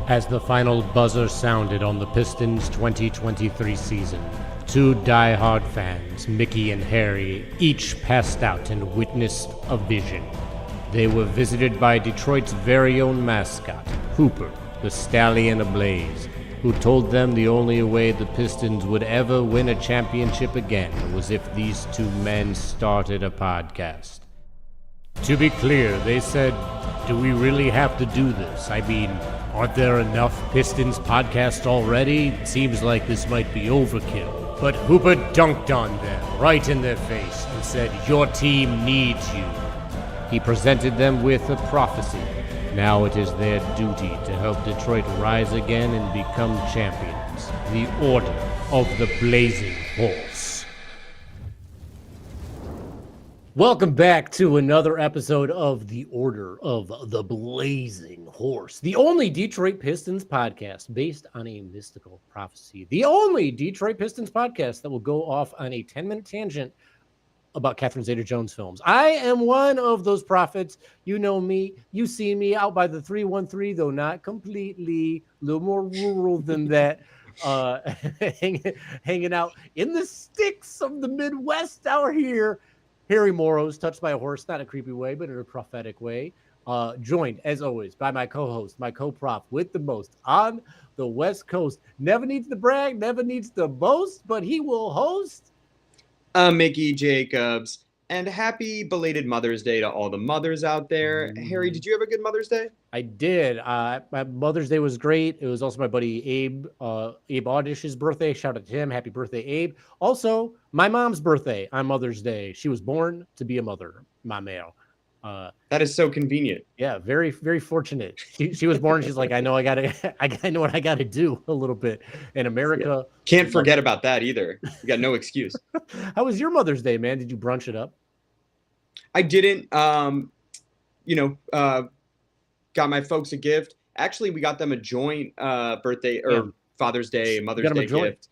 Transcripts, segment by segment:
As the final buzzer sounded on the Pistons' 2023 season, two die-hard fans, Mickey and Harry, each passed out and witnessed a vision. They were visited by Detroit's very own mascot, Hooper, the stallion ablaze, who told them the only way the Pistons would ever win a championship again was if these two men started a podcast. To be clear, they said, do we really have to do this? I mean, aren't there enough Pistons podcasts already? It seems like this might be overkill. But Hooper dunked on them, right in their face, and said, your team needs you. He presented them with a prophecy. Now it is their duty to help Detroit rise again and become champions. The Order of the Blazing Horse. Welcome back to another episode of The Order of the Blazing Horse, the only Detroit Pistons podcast based on a mystical prophecy, the only Detroit Pistons podcast that will go off on a 10-minute tangent about Catherine Zeta-Jones films. I am one of those prophets. You know me. You see me out by the 313, though not completely, a little more rural than that, hanging out in the sticks of the Midwest out here. Harry Morrow's touched by a horse, not in a creepy way, but in a prophetic way. Joined, as always, by my co-host, my co-prop with the most on the West Coast. Never needs to brag, never needs to boast, but he will host. Mickey Jacobs. And happy belated Mother's Day to all the mothers out there. Harry, did you have a good Mother's Day? I did. My Mother's Day was great. It was also my buddy Abe Audish's birthday. Shout out to him. Happy birthday, Abe. Also, my mom's birthday on Mother's Day. She was born to be a mother, my male. That is so convenient. Yeah, very, very fortunate. She was born. She's like, I know I know what I gotta do a little bit in America. Yeah. Can't forget about that either. You got no excuse. How was your Mother's Day, man? Did you brunch it up? I didn't. Got my folks a gift. Actually, we got them a joint birthday or Father's Day, Mother's Day gift.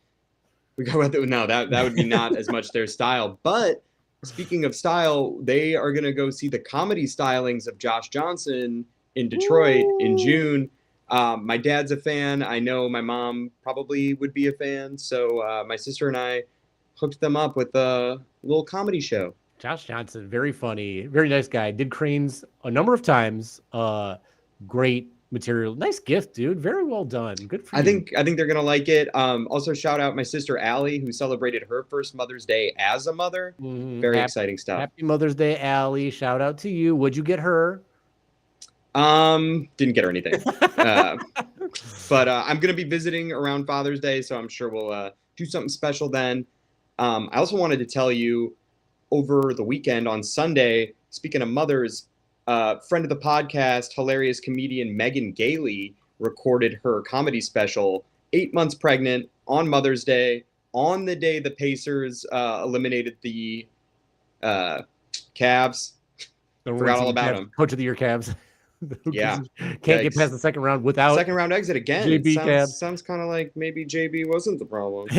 We got no, that would be not as much their style. But speaking of style, they are gonna go see the comedy stylings of Josh Johnson in Detroit in June. My dad's a fan. I know my mom probably would be a fan. So my sister and I hooked them up with a little comedy show. Josh Johnson, very funny, very nice guy. Did Cranes a number of times. Great material. Nice gift, dude. Very well done. Good for you. I think they're gonna like it. Also, shout out my sister Allie, who celebrated her first Mother's Day as a mother. Very exciting stuff. Happy Mother's Day, Allie. Shout out to you. What'd you get her? Didn't get her anything. But I'm gonna be visiting around Father's Day, so I'm sure we'll do something special then. I also wanted to tell you, over the weekend on Sunday, speaking of mothers, friend of the podcast, hilarious comedian Megan Gailey recorded her comedy special, 8 months pregnant, on Mother's Day, on the day the Pacers eliminated the Cavs. Forgot all about them. Coach of the Year Cavs. Yeah. Can't get past the second round without second round exit again. JB sounds kind of like maybe JB wasn't the problem.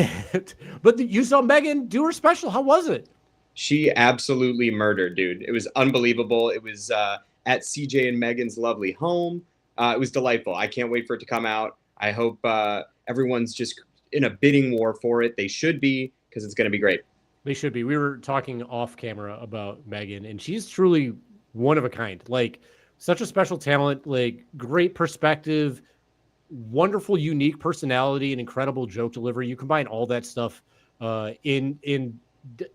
But you saw Megan do her special. How was it? She absolutely murdered, dude. It was unbelievable. It was at CJ and Megan's lovely home. It was delightful. I can't wait for it to come out. I hope everyone's just in a bidding war for it. They should be, because it's going to be great. They should be. We were talking off camera about Megan, and she's truly one of a kind. Like, such a special talent, like great perspective, wonderful, unique personality, and incredible joke delivery. You combine all that stuff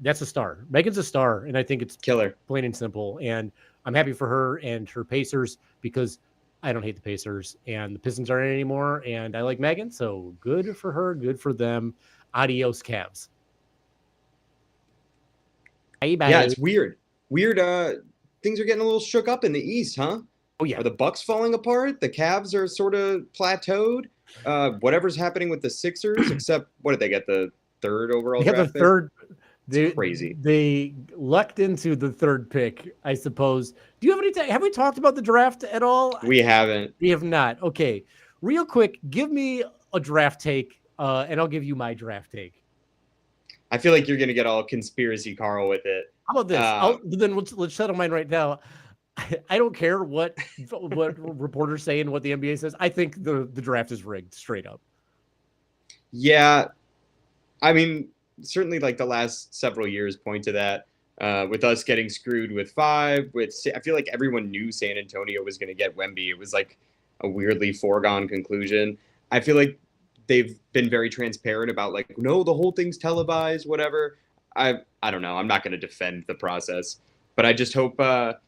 that's a star. Megan's a star, and I think it's killer, plain and simple. And I'm happy for her and her Pacers, because I don't hate the Pacers, and the Pistons aren't anymore, and I like Megan, so good for her, good for them. Adios, Cavs. Bye-bye. Yeah, it's weird. Things are getting a little shook up in the East, huh? Oh, yeah. Are the Bucks falling apart? The Cavs are sort of plateaued. Whatever's happening with the Sixers, except, what did they get, the third overall draft pick? Crazy. They lucked into the third pick, I suppose. Do you have have we talked about the draft at all? We haven't. We have not. Okay. Real quick, give me a draft take, and I'll give you my draft take. I feel like you're going to get all conspiracy Carl with it. How about this? Then let's settle mine right now. I don't care what reporters say and what the NBA says. I think the draft is rigged straight up. Yeah, I mean, certainly like the last several years point to that. With us getting screwed with 5, I feel like everyone knew San Antonio was going to get Wemby. It was like a weirdly foregone conclusion. I feel like they've been very transparent about like, no, the whole thing's televised, whatever. I don't know. I'm not going to defend the process, but I just hope the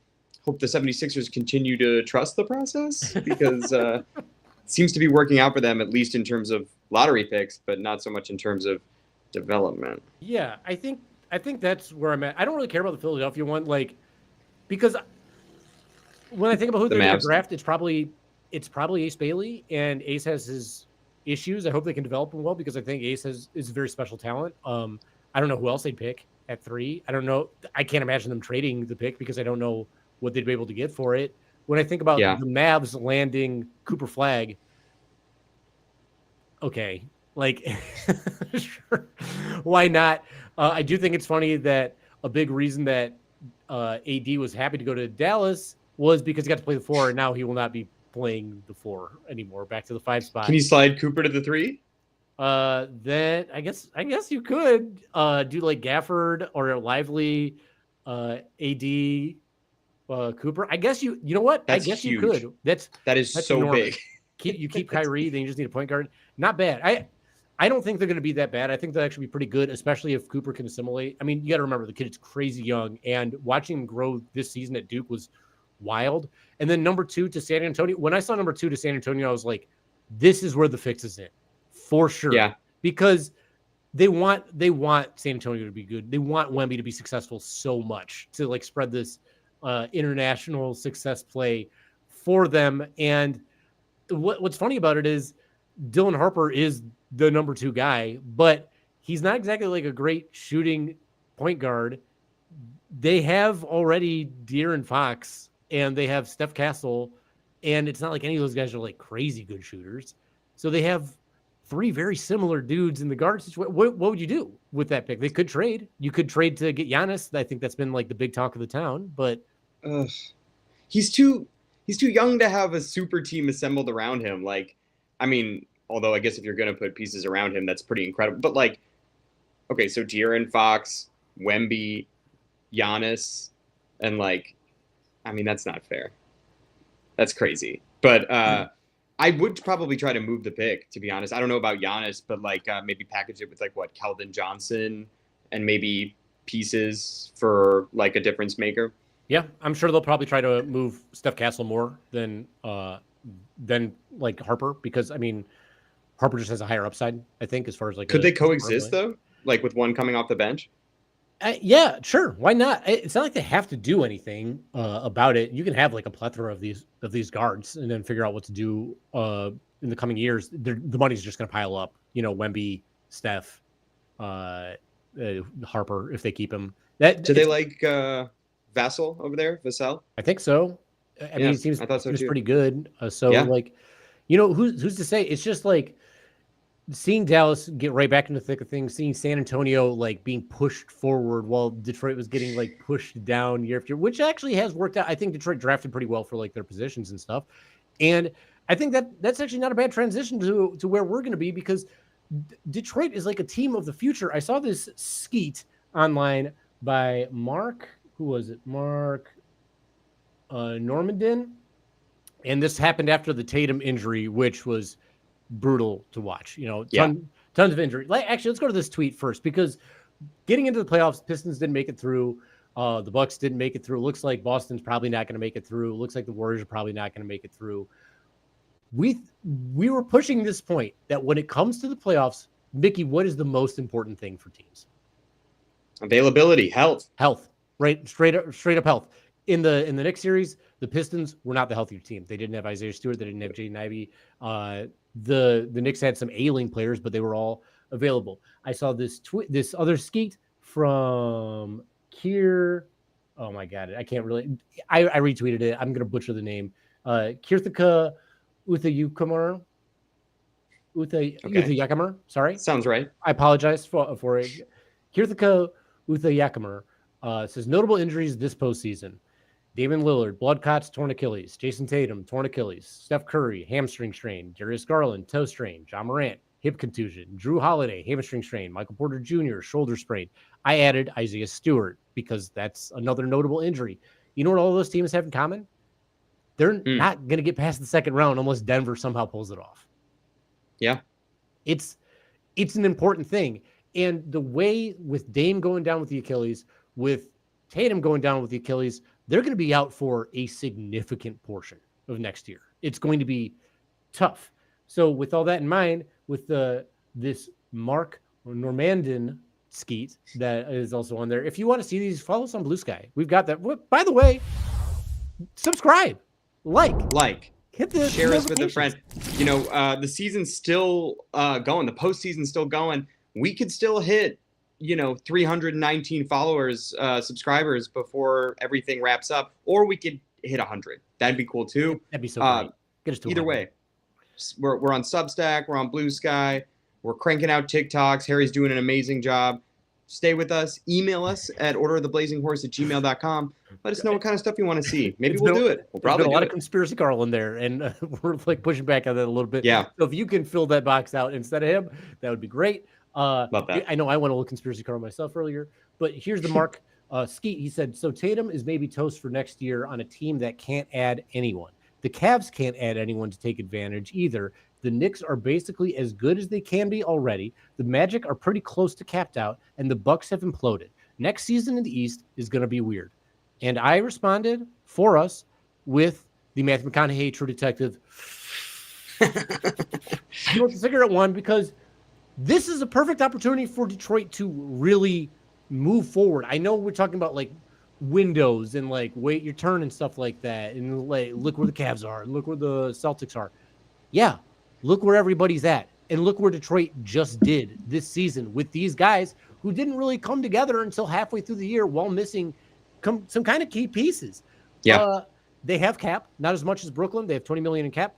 76ers continue to trust the process because it seems to be working out for them, at least in terms of lottery picks, but not so much in terms of development. Yeah, I think that's where I'm at. I don't really care about the Philadelphia one, like, because when I think about who they're going to draft, it's probably Ace Bailey, and Ace has his issues. I hope they can develop him well because I think Ace is a very special talent. I don't know who else they'd pick at 3. I don't know. I can't imagine them trading the pick because I don't know what they'd be able to get for it. When I think about the Mavs landing Cooper Flagg, okay, like, sure, why not? I do think it's funny that a big reason that AD was happy to go to Dallas was because he got to play the 4, and now he will not be playing the 4 anymore. Back to the 5 spot. Can you slide Cooper to the 3? Then I guess you could do like Gafford or Lively, AD, Cooper. I guess you know what? That's I guess huge. You could. That's so enormous. big. You keep Kyrie, then you just need a point guard. Not bad. I don't think they're going to be that bad. I think they'll actually be pretty good, especially if Cooper can assimilate. I mean, you got to remember the kid is crazy young, and watching him grow this season at Duke was wild. And then number 2 to San Antonio. When I saw number 2 to San Antonio, I was like, this is where the fix is in. For sure. Yeah. Because they want San Antonio to be good. They want Wemby to be successful so much to like spread this international success play for them. And what's funny about it is Dylan Harper is the number 2 guy, but he's not exactly like a great shooting point guard. They have already De'Aaron Fox and they have Steph Castle, and it's not like any of those guys are like crazy good shooters. So they have 3 very similar dudes in the guard situation. What would you do with that pick? They could trade. You could trade to get Giannis. I think that's been like the big talk of the town, but he's too young to have a super team assembled around him. Like, I mean, although I guess if you're going to put pieces around him, that's pretty incredible. But like, okay, so De'Aaron Fox, Wemby, Giannis, and like, I mean, that's not fair. That's crazy. But I would probably try to move the pick, to be honest. I don't know about Giannis, but like maybe package it with like what, Keldon Johnson and maybe pieces for like a difference maker. Yeah, I'm sure they'll probably try to move Steph Castle more than like Harper, because I mean, Harper just has a higher upside, I think, as far as like. Could they coexist though? Like with one coming off the bench? Yeah, sure. Why not? It's not like they have to do anything about it. You can have like a plethora of these guards and then figure out what to do in the coming years. The money's just going to pile up. You know, Wemby, Steph, Harper, if they keep him. Do they like Vassell over there? Vassell? I think so. I mean, it seems pretty good. Like, you know, who's to say? It's just like seeing Dallas get right back into the thick of things, seeing San Antonio like being pushed forward while Detroit was getting like pushed down year after year, which actually has worked out. I think Detroit drafted pretty well for like their positions and stuff. And I think that's actually not a bad transition to where we're going to be, because Detroit is like a team of the future. I saw this skeet online by Mark. Who was it? Mark Normandin. And this happened after the Tatum injury, which was brutal to watch. You know, tons of injury. Actually, let's go to this tweet first, because getting into the playoffs, Pistons didn't make it through. The Bucks didn't make it through. It looks like Boston's probably not going to make it through. It looks like the Warriors are probably not going to make it through. We were pushing this point that when it comes to the playoffs, Mickey, what is the most important thing for teams? Availability, health, right? Straight up health. In the Knicks series, the Pistons were not the healthier team. They didn't have Isaiah Stewart. They didn't have Jaden Ivey. The Knicks had some ailing players, but they were all available. I saw this other skeet from Kier. Oh my God, I can't really. I retweeted it. I'm gonna butcher the name. Kirthika Uthayukamar. Uthayakamer. Sorry, sounds right. I apologize for it. Kirthika Uthayakamer says notable injuries this postseason. Damian Lillard, blood clots, torn Achilles. Jason Tatum, torn Achilles. Steph Curry, hamstring strain. Darius Garland, toe strain. John Morant, hip contusion. Drew Holiday, hamstring strain. Michael Porter Jr., shoulder sprain. I added Isaiah Stewart because that's another notable injury. You know what all those teams have in common? They're not going to get past the second round unless Denver somehow pulls it off. Yeah. It's an important thing. And the way with Dame going down with the Achilles, with Tatum going down with the Achilles, they're going to be out for a significant portion of next year. It's going to be tough. So with all that in mind, with this Mark Normandin skeet that is also on there, if you want to see these, follow us on Blue Sky. We've got that. By the way, subscribe, like. Hit the share us with a friend. You know, the season's still going. The postseason's still going. We could still hit, 319 followers, subscribers before everything wraps up, or we could hit 100. That'd be cool too. That'd be so great. Get us to either 100. way, we're on Substack. We're on Blue Sky. We're cranking out TikToks. Harry's doing an amazing job. Stay with us. Email us at orderoftheblazing.horse@gmail.com. Let us know what kind of stuff you want to see. Maybe we'll do it. We'll probably do it. There's been a lot of conspiracy Carl in there, and we're like pushing back on that a little bit. Yeah. So if you can fill that box out instead of him, that would be great. Love that. I know I went a little conspiracy Carl myself earlier, but here's the Mark Skeet. He said, so Tatum is maybe toast for next year on a team that can't add anyone. The Cavs can't add anyone to take advantage either. The Knicks are basically as good as they can be already. The Magic are pretty close to capped out, and the Bucks have imploded. Next season in the East is going to be weird. And I responded for us with the Matthew McConaughey True Detective. You know, the cigarette one, because this is a perfect opportunity for Detroit to really move forward. I know we're talking about like windows and like wait your turn and stuff like that, and like look where the Cavs are, and look where the Celtics are. Yeah, look where everybody's at, and look where Detroit just did this season with these guys who didn't really come together until halfway through the year while missing some kind of key pieces. Yeah, they have cap, not as much as Brooklyn. They have $20 million in cap,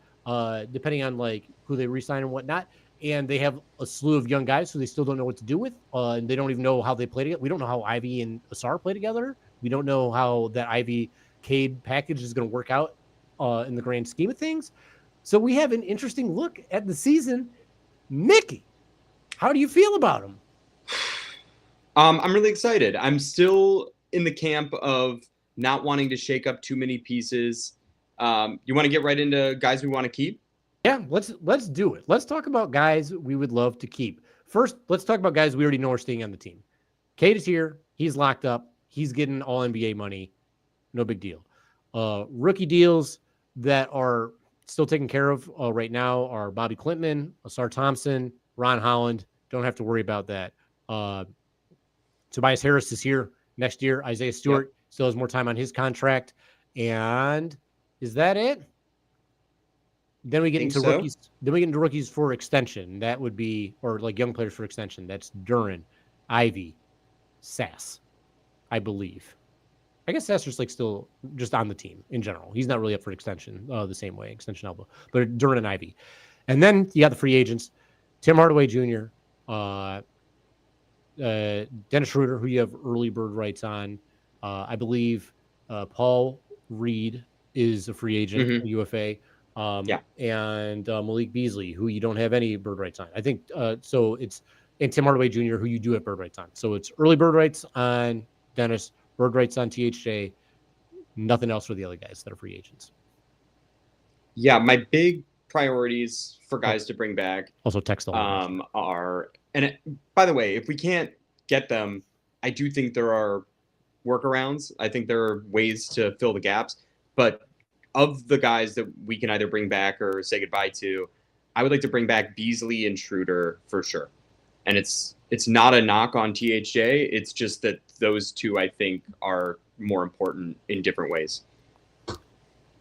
depending on like who they re-sign and whatnot. And they have a slew of young guys who they still don't know what to do with, and they don't even know how they play together. We don't know how Ivy and Asar play together. We don't know how that Ivy Cade package is going to work out in the grand scheme of things. So we have an interesting look at the season. Mickey, how do you feel about him? I'm really excited. I'm still in the camp of not wanting to shake up too many pieces. You want to get right into guys we want to keep? Yeah, let's do it. Let's talk about guys we would love to keep. First, let's talk about guys we already know are staying on the team. Cade is here. He's locked up. He's getting all NBA money. No big deal. Rookie deals that are still taken care of right now are Bobby Klintman, Asar Thompson, Ron Holland. Don't have to worry about that. Tobias Harris is here next year. Isaiah Stewart still has more time on his contract. And is that it? Then we get into rookies. Then we get into rookies for extension. That would be, or like young players for extension. That's Duran, Ivy, Sass, I believe. I guess Sass is like still just on the team in general. He's not really up for extension the same way, extension elbow. But Duran and Ivy. And then you got the free agents, Tim Hardaway Jr., Dennis Schroeder, who you have early bird rights on. I believe Paul Reed is a free agent, UFA. And Malik Beasley, who you don't have any bird rights on. I think so. And Tim Hardaway Jr., who you do have bird rights on. So it's early bird rights on Dennis, bird rights on THJ, nothing else for the other guys that are free agents. Yeah, my big priorities for guys to bring back also text are, and by the way, if we can't get them, I do think there are workarounds. I think there are ways to fill the gaps, but of the guys that we can either bring back or say goodbye to, I would like to bring back Beasley and Schroeder for sure. And it's not a knock on THJ. It's just that those two, I think, are more important in different ways.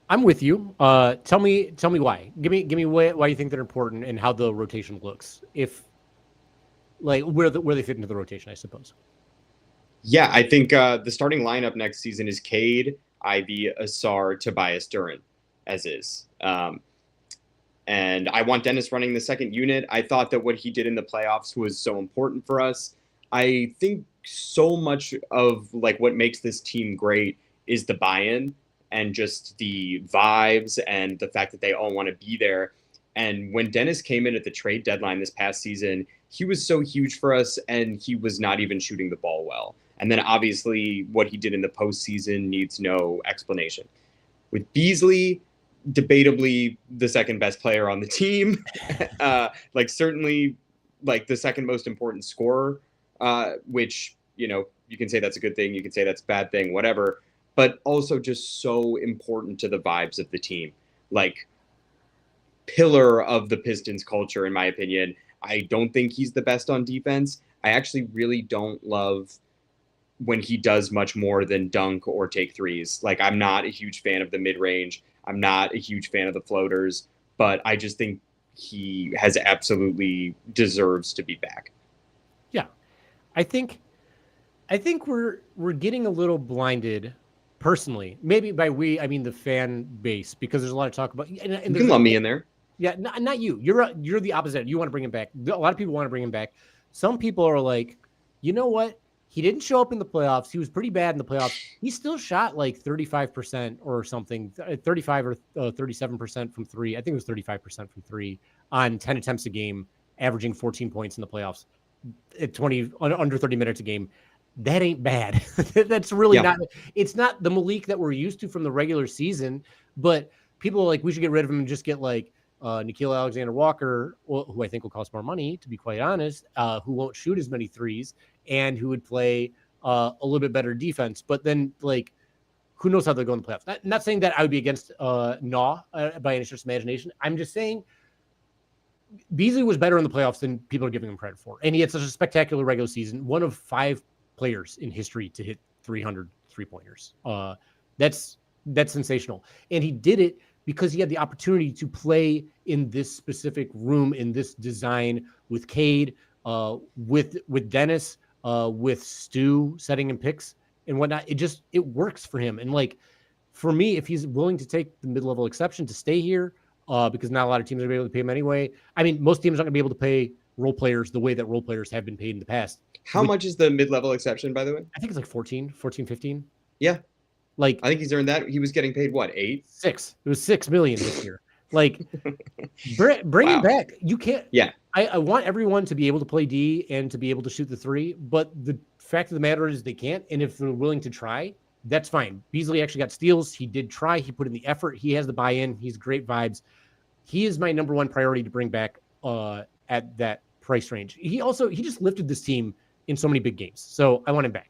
I'm with you. Tell me why. Give me why you think they're important and how the rotation looks. If like where they fit into the rotation, I suppose. Yeah, I think the starting lineup next season is Cade, Ivy, Asar, Tobias, Duran, as is. And I want Dennis running the second unit. I thought that what he did in the playoffs was so important for us. I think so much of like what makes this team great is the buy-in. and just the vibes and the fact that they all want to be there. And when Dennis came in at the trade deadline this past season, he was so huge for us, and he was not even shooting the ball well. And then obviously what he did in the postseason needs no explanation. With Beasley, debatably the second best player on the team, like certainly like the second most important scorer, which, you know, you can say that's a good thing, you can say that's a bad thing, whatever, but also just so important to the vibes of the team. Like, pillar of the Pistons culture, in my opinion. I don't think he's the best on defense. I actually really don't love when he does much more than dunk or take threes. Like, I'm not a huge fan of the mid-range. I'm not a huge fan of the floaters, but I just think he has absolutely deserves to be back. Yeah. I think we're getting a little blinded personally. Maybe by we, I mean the fan base, because there's a lot of talk about, and you can lump me in there. Yeah, not you. You're the opposite. You want to bring him back. A lot of people want to bring him back. Some people are like, you know what? He didn't show up in the playoffs. He was pretty bad in the playoffs. He still shot like 35% or something, 35 or 37% from three. I think it was 35% from three on 10 attempts a game, averaging 14 points in the playoffs at under 30 minutes a game. That ain't bad. That's really not. It's not the Malik that we're used to from the regular season, but people are like, we should get rid of him and just get like Nickeil Alexander-Walker, who I think will cost more money, to be quite honest, who won't shoot as many threes and who would play a little bit better defense. But then, like, who knows how they'll go in the playoffs? Not saying that I would be against by any stretch of imagination. I'm just saying Beasley was better in the playoffs than people are giving him credit for. And he had such a spectacular regular season, one of 5 players in history to hit 300 3-pointers. That's sensational. And he did it because he had the opportunity to play in this specific room, in this design, with Cade, with Dennis, with Stu setting him picks and whatnot. It works for him. And like, for me, if he's willing to take the mid-level exception to stay here, because not a lot of teams are going to be able to pay him anyway. I mean, most teams aren't going to be able to pay role players the way that role players have been paid in the past. How much is the mid-level exception, by the way? I think it's like 14, 15. Yeah. Like, I think he's earned that. He was getting paid what, 8? 6. It was $6 million this year. Like, bring him back. You can't. Yeah. I want everyone to be able to play D and to be able to shoot the 3, but the fact of the matter is they can't. And if they're willing to try, that's fine. Beasley actually got steals. He did try. He put in the effort. He has the buy-in. He's great vibes. He is my number one priority to bring back at that price range. He just lifted this team in so many big games. So I want him back.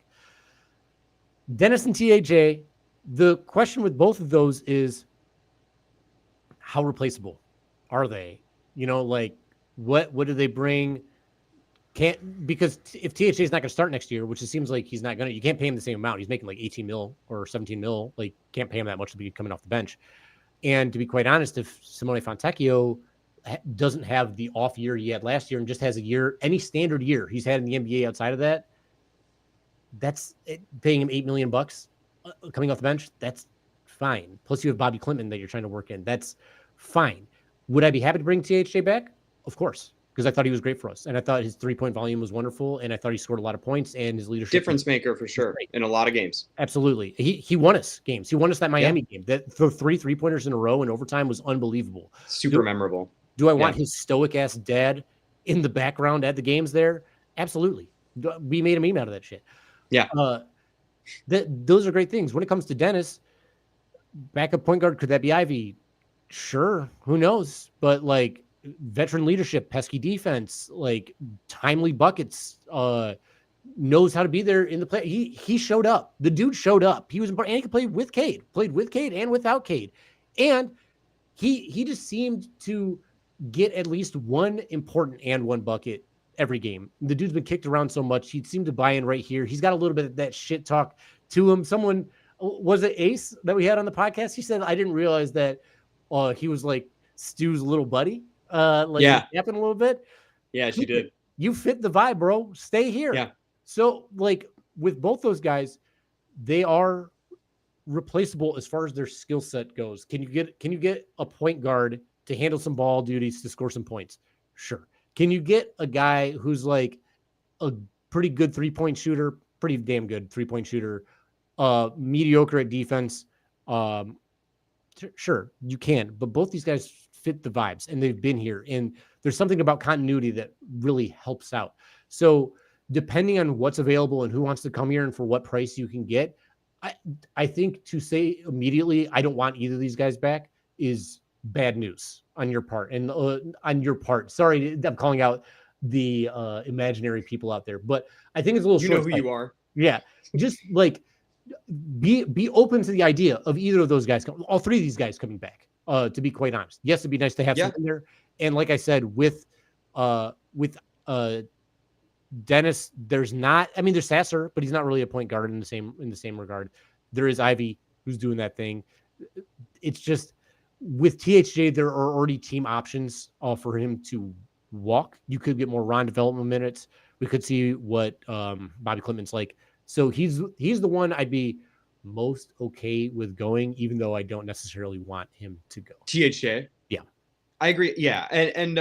Dennis and THJ, the question with both of those is, how replaceable are they? You know, like, what do they bring? Because if THJ is not going to start next year, which it seems like he's not going to, you can't pay him the same amount. He's making like 18 mil or 17 mil. Like, can't pay him that much to be coming off the bench. And to be quite honest, if Simone Fontecchio doesn't have the off year he had last year and just has a year, any standard year he's had in the NBA outside of that, that's it, paying him $8 million coming off the bench. That's fine. Plus you have Bobby Clinton that you're trying to work in. That's fine. Would I be happy to bring THJ back? Of course, because I thought he was great for us. And I thought his 3-point volume was wonderful. And I thought he scored a lot of points, and his leadership. Difference maker for sure in a lot of games. Absolutely. He won us games. He won us that Miami game. That the 3-pointers in a row in overtime was unbelievable. Super memorable. Do I want his stoic ass dad in the background at the games there? Absolutely. We made a meme out of that shit. Yeah. Those are great things. When it comes to Dennis, backup point guard, could that be Ivy? Sure. Who knows? But like, veteran leadership, pesky defense, like timely buckets, knows how to be there in the play. He showed up. The dude showed up. He was important, and he could play with Cade. Played with Cade and without Cade. And he just seemed to get at least one important and one bucket every game. The dude's been kicked around so much. He seemed to buy in right here. He's got a little bit of that shit talk to him. Someone, was it Ace that we had on the podcast? He said, I didn't realize that he was like Stu's little buddy. Yapping a little bit. Yeah, she did. You fit the vibe, bro. Stay here. Yeah. So like with both those guys, they are replaceable as far as their skill set goes. Can you get a point guard to handle some ball duties to score some points? Sure. Can you get a guy who's like a pretty good 3-point shooter, pretty damn good 3-point shooter, mediocre at defense, Um, sure, you can, but both these guys fit the vibes and they've been here. And there's something about continuity that really helps out. So depending on what's available and who wants to come here and for what price you can get, I think to say immediately, I don't want either of these guys back is bad news on your part. And on your part, sorry, I'm calling out the imaginary people out there, but I think it's a little short. You know who you are. Yeah. Just like be open to the idea of either of those guys, all three of these guys coming back. To be quite honest, yes, it'd be nice to have something there. And like I said, with Dennis, there's not. I mean, there's Sasser, but he's not really a point guard in the same regard. There is Ivy who's doing that thing. It's just with THJ, there are already team options for him to walk. You could get more Ron development minutes. We could see what Bobby Klintman's like. So he's the one I'd be most okay with going, even though I don't necessarily want him to go. THJ? Yeah. I agree. Yeah. And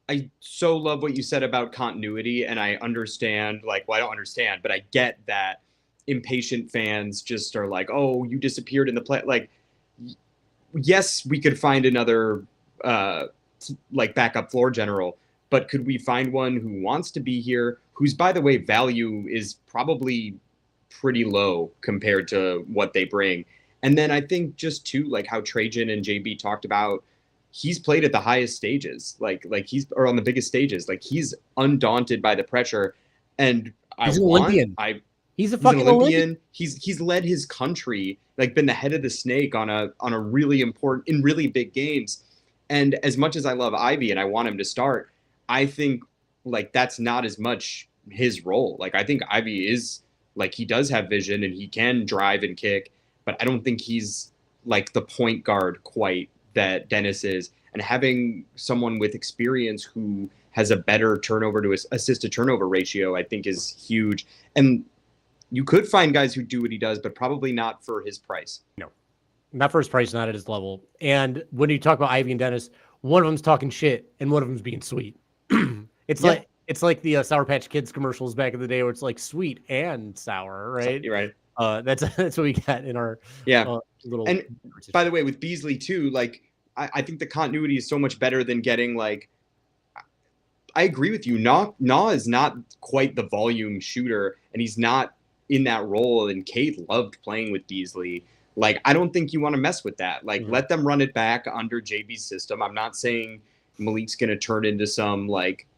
I so love what you said about continuity, and I understand, I don't understand, but I get that impatient fans just are like, oh, you disappeared in the play. Like, yes, we could find another backup floor general, but could we find one who wants to be here, whose, by the way, value is probably pretty low compared to what they bring? And then I think just too, like how Trajan and JB talked about, he's played at the highest stages, or on the biggest stages. Like, he's undaunted by the pressure. And he's an Olympian. He's a fucking Olympian. He's led his country, been the head of the snake on a really important, in really big games. And as much as I love Ivy and I want him to start, I think that's not as much his role. I think Ivy is he does have vision and he can drive and kick, but I don't think he's the point guard quite that Dennis is. And having someone with experience who has a better turnover to assist to turnover ratio, I think is huge. And you could find guys who do what he does, but probably not for his price. No, not for his price, not at his level. And when you talk about Ivy and Dennis, one of them's talking shit and one of them's being sweet. It's like the Sour Patch Kids commercials back in the day where it's like sweet and sour, right? You're right. That's what we got in our little. And by the way, with Beasley too, I think the continuity is so much better than getting I agree with you. Nah is not quite the volume shooter, and he's not in that role. And Cade loved playing with Beasley. I don't think you want to mess with that. Let them run it back under JB's system. I'm not saying Malik's going to turn into some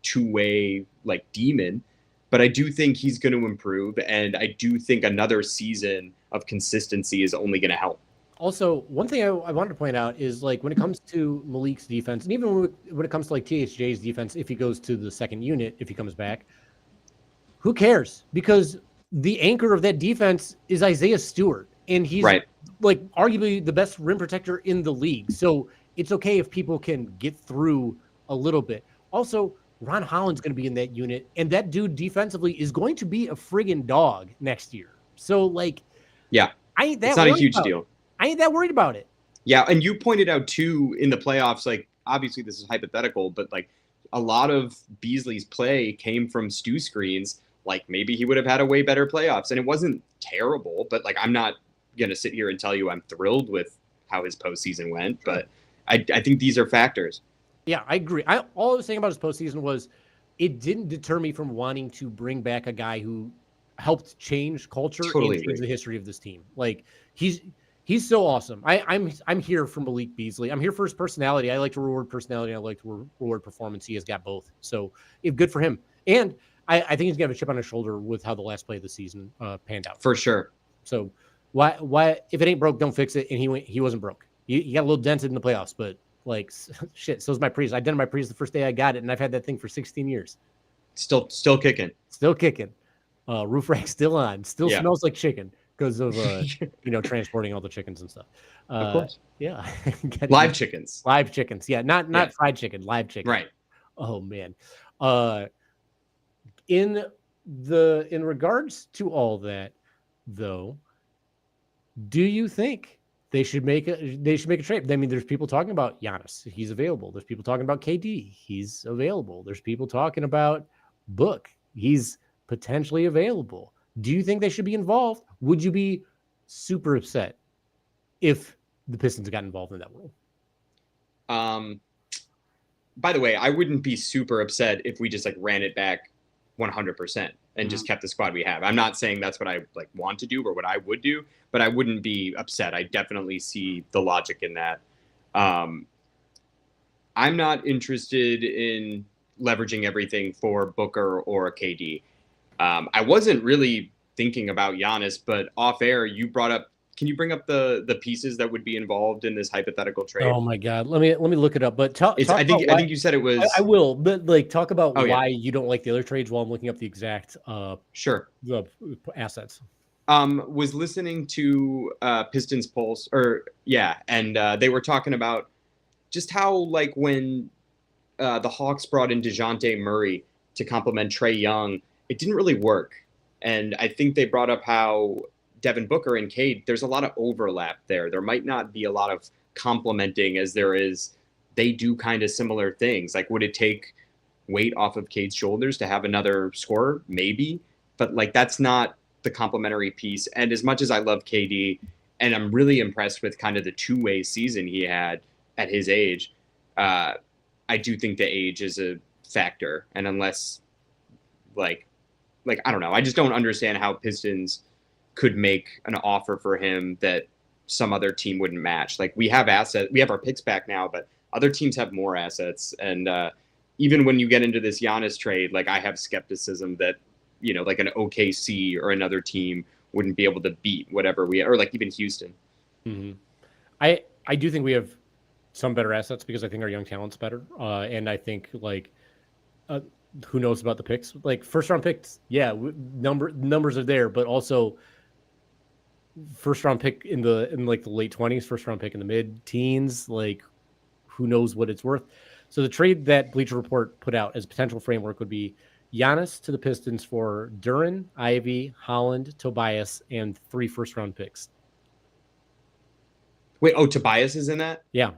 two-way demon, but I do think he's going to improve, and I do think another season of consistency is only going to help. Also, one thing I wanted to point out is when it comes to Malik's defense, and even when it comes to THJ's defense, if he goes to the second unit, if he comes back, who cares? Because the anchor of that defense is Isaiah Stewart, and he's arguably the best rim protector in the league. So it's okay if people can get through a little bit. Also, Ron Holland's going to be in that unit, and that dude defensively is going to be a friggin' dog next year. So yeah, it's not a huge deal. I ain't that worried about it. Yeah, and you pointed out too in the playoffs, obviously this is hypothetical, but a lot of Beasley's play came from stew screens. Maybe he would have had a way better playoffs, and it wasn't terrible, but I'm not gonna sit here and tell you I'm thrilled with how his postseason went, but I think these are factors. Yeah, I agree. All I was saying about his postseason was it didn't deter me from wanting to bring back a guy who helped change culture and change the history of this team. He's so awesome. I'm here for Malik Beasley. I'm here for his personality. I like to reward personality. I like to reward performance. He has got both. So good for him. And I think he's gonna have a chip on his shoulder with how the last play of the season panned out. For sure. So why if it ain't broke, don't fix it. And he wasn't broke. He got a little dented in the playoffs, but shit. So is my Prius. I dented my Prius the first day I got it, and I've had that thing for 16 years. Still kicking. Still kicking. Roof rack still on. Still smells like chicken. Because of transporting all the chickens and stuff. Of course. Yeah. Live chickens. Live chickens. Yeah, not fried chicken, live chicken. Right. Oh man. In regards to all that, though, do you think they should make a trade? I mean, there's people talking about Giannis. He's available. There's people talking about KD. He's available. There's people talking about Book. He's potentially available. Do you think they should be involved? Would you be super upset? if the Pistons got involved in that world. By the way, I wouldn't be super upset if we just like ran it back 100% and just kept the squad we have. I'm not saying that's what I like want to do or what I would do, but I wouldn't be upset. I definitely see the logic in that. I'm not interested in leveraging everything for Booker or KD. I wasn't really thinking about Giannis, but off air, you brought up. Can you bring up the pieces that would be involved in this hypothetical trade? Oh my God, let me look it up. But I think you said it was. I will, but like talk about why you don't like the other trades while I'm looking up the exact sure the assets. Was listening to Pistons Pulse, and they were talking about just how like when the Hawks brought in DeJounte Murray to complement Trae Young, it didn't really work. And I think they brought up how Devin Booker and Cade, there's a lot of overlap there. There might not be a lot of complementing as there is. They do kind of similar things. Like, would it take weight off of Cade's shoulders to have another scorer? Maybe. But like, that's not the complementary piece. And as much as I love KD, and I'm really impressed with kind of the two-way season he had at his age, I do think the age is a factor. And unless like I don't know, I just don't understand how Pistons could make an offer for him that some other team wouldn't match. Like, we have assets, we have our picks back now, but other teams have more assets. And even when you get into this Giannis trade, like, I have skepticism that, you know, like an OKC or another team wouldn't be able to beat whatever or like even Houston. Mm-hmm. I do think we have some better assets because I think our young talent's better. And I think like, who knows about the picks? Like, first round picks, yeah, numbers are there, but also first round pick in like the late 20s, first round pick in the mid teens, like who knows what it's worth. So the trade that Bleacher Report put out as a potential framework would be Giannis to the Pistons for Duren, Ivy, Holland, Tobias, and 3 first round picks. Wait, Tobias is in that? Yeah.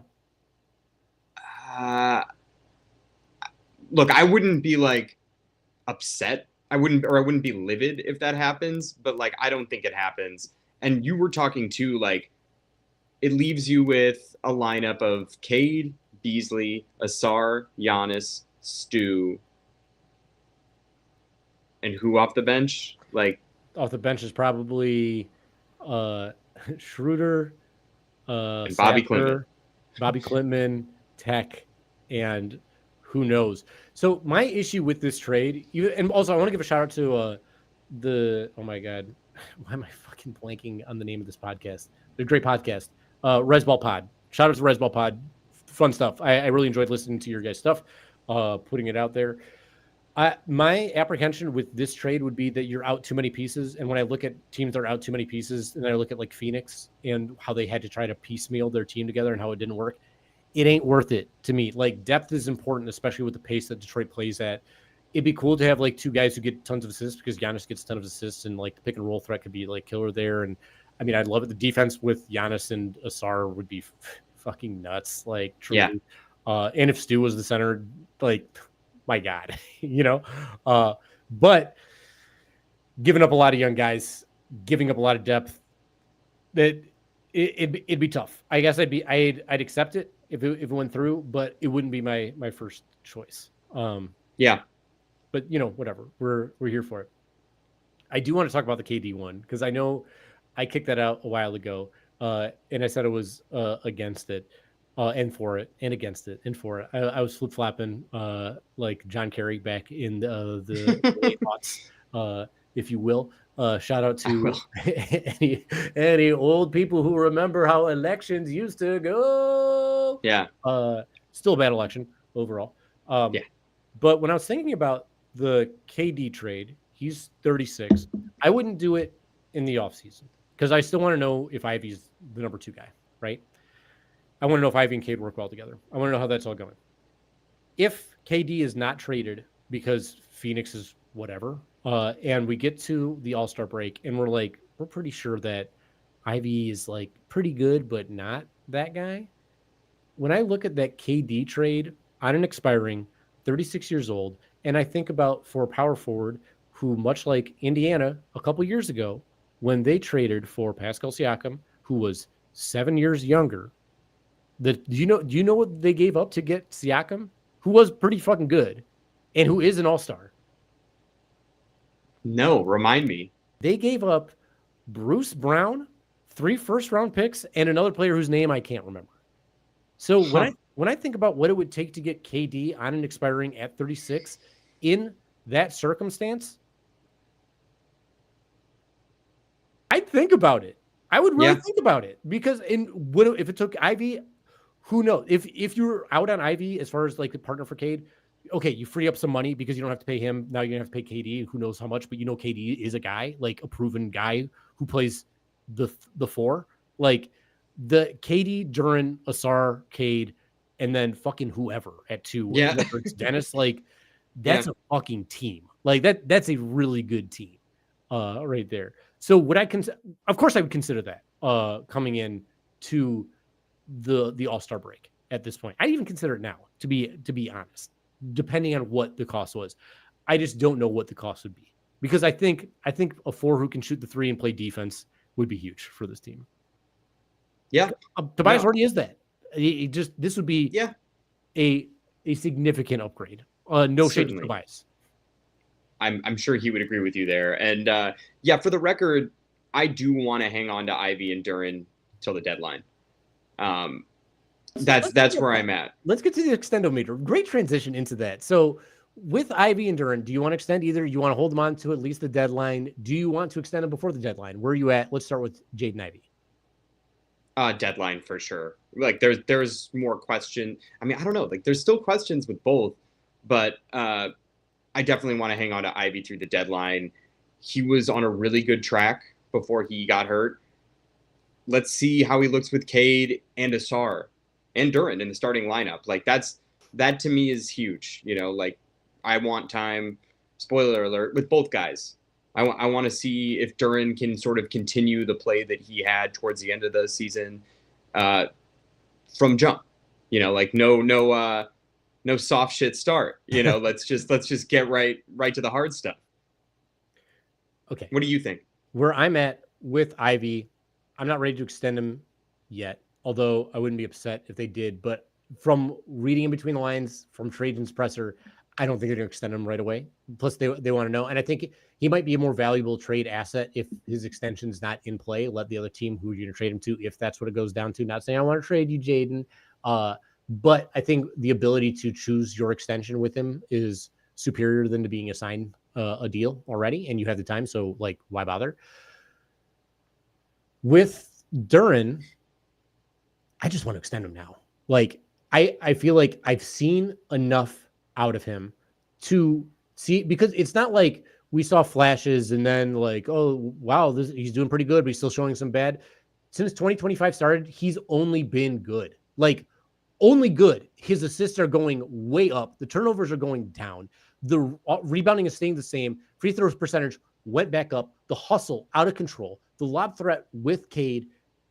Look, I wouldn't be like upset. I wouldn't be livid if that happens, but like, I don't think it happens. And you were talking too, like, it leaves you with a lineup of Cade, Beasley, Asar, Giannis, Stu, and who off the bench? Like, off the bench is probably Schroeder, and Bobby Klintman, Tech, and who knows. So my issue with this trade, and also I want to give a shout out to oh my God, why am I fucking blanking on the name of this podcast? They're a great podcast. Resball Pod. Shout out to Resball Pod. Fun stuff. I really enjoyed listening to your guys' stuff, putting it out there. My apprehension with this trade would be that you're out too many pieces. And when I look at teams that are out too many pieces, and I look at like Phoenix and how they had to try to piecemeal their team together and how it didn't work, it ain't worth it to me. Like, depth is important, especially with the pace that Detroit plays at. It'd be cool to have like 2 guys who get tons of assists because Giannis gets a ton of assists, and like the pick and roll threat could be like killer there. And I mean, I'd love it. The defense with Giannis and Asar would be fucking nuts. Like, truly. Yeah. And if Stu was the center, like, my God, you know, but giving up a lot of young guys, giving up a lot of depth, that it'd be tough. I guess I'd accept it if it went through, but it wouldn't be my first choice. Yeah. But, you know, whatever. We're here for it. I do want to talk about the KD one because I know I kicked that out a while ago, and I said I was against it, and for it, and against it, and for it. I was flip-flopping like John Kerry back in the late aughts, if you will. Shout out to any old people who remember how elections used to go. Yeah. Still a bad election overall. Yeah. But when I was thinking about the KD trade, he's 36. I wouldn't do it in the offseason because I still want to know if Ivy's the number 2 guy, right? I want to know if Ivy and Cade work well together. I want to know how that's all going. If KD is not traded because Phoenix is whatever, and we get to the All-Star break and we're pretty sure that Ivy is like pretty good, but not that guy. When I look at that KD trade on an expiring 36 years old, and I think about for a power forward who, much like Indiana a couple years ago, when they traded for Pascal Siakam, who was 7 years younger. Do you know what they gave up to get Siakam, who was pretty fucking good, and who is an all-star? No, remind me. They gave up Bruce Brown, 3 first-round picks, and another player whose name I can't remember. So when I think about what it would take to get KD on an expiring at 36 in that circumstance, I'd think about it. I would really think about it, because if it took Ivy, who knows? If you're out on Ivy as far as like the partner for Cade, okay, you free up some money because you don't have to pay him. Now you're gonna have to pay KD, who knows how much, but KD is a guy, like a proven guy who plays the 4. Like the KD, Duren, Asar, Cade, and then fucking whoever at 2. Yeah. Whether it's Dennis, like that's a fucking team. Like that's a really good team right there. So would of course I would consider that coming in to the All-Star break at this point. I'd even consider it now, to be honest, depending on what the cost was. I just don't know what the cost would be, because I think a 4 who can shoot the 3 and play defense would be huge for this team. Yeah. Tobias already is that. This would be a significant upgrade. No shade to Tobias. I'm sure he would agree with you there. And for the record, I do want to hang on to Ivy and Duren till the deadline. That's where I'm at. Let's get to the extendometer. Great transition into that. So with Ivy and Duren, do you want to extend either? You want to hold them on to at least the deadline? Do you want to extend them before the deadline? Where are you at? Let's start with Jaden Ivey. Deadline for sure. Like there's more question. I mean, I don't know. Like there's still questions with both, but I definitely want to hang on to Ivy through the deadline. He was on a really good track before he got hurt. Let's see how he looks with Cade and Asar and Duren in the starting lineup. Like that to me is huge. Like I want time, spoiler alert, with both guys. I want to see if Duren can sort of continue the play that he had towards the end of the season from jump. Like no soft shit start. Let's just get right to the hard stuff. Okay. What do you think? Where I'm at with Ivy, I'm not ready to extend him yet, although I wouldn't be upset if they did. But from reading in between the lines from Trajan's presser, I don't think they're going to extend him right away. Plus, they want to know. And I think he might be a more valuable trade asset if his extension's not in play. Let the other team who you're going to trade him to, if that's what it goes down to. Not saying I want to trade you, Jaden. But I think the ability to choose your extension with him is superior than to being assigned a deal already, and you have the time. So, like, why bother? With Duren, I just want to extend him now. Like, I feel like I've seen enough out of him to see, because it's not like we saw flashes and then like, oh, wow, he's doing pretty good, but he's still showing some bad. Since 2025 started, he's only been good. Like, only good. His assists are going way up. The turnovers are going down. The rebounding is staying the same. Free throws percentage went back up. The hustle out of control. The lob threat with Cade,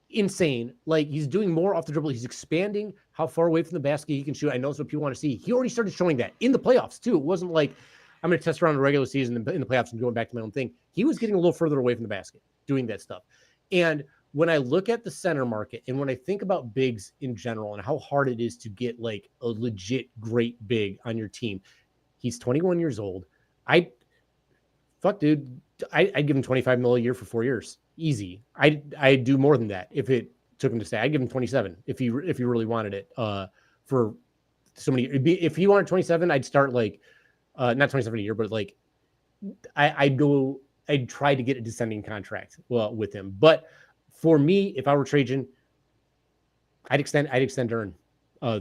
insane. Like, he's doing more off the dribble. He's expanding how far away from the basket he can shoot. I know that's what people want to see. He already started showing that in the playoffs too. It wasn't like I'm going to test around the regular season and in the playoffs and going back to my own thing. He was getting a little further away from the basket doing that stuff. And when I look at the center market and when I think about bigs in general and how hard it is to get like a legit great big on your team, he's 21 years old. I'd give him $25 million a year for 4 years. Easy. I'd do more than that if it took him to stay. I'd give him 27 if he really wanted it. For so many, if he wanted 27, I'd start like not 27 a year, but like I'd try to get a descending contract with him. But for me, if I were Trajan, I'd extend Duren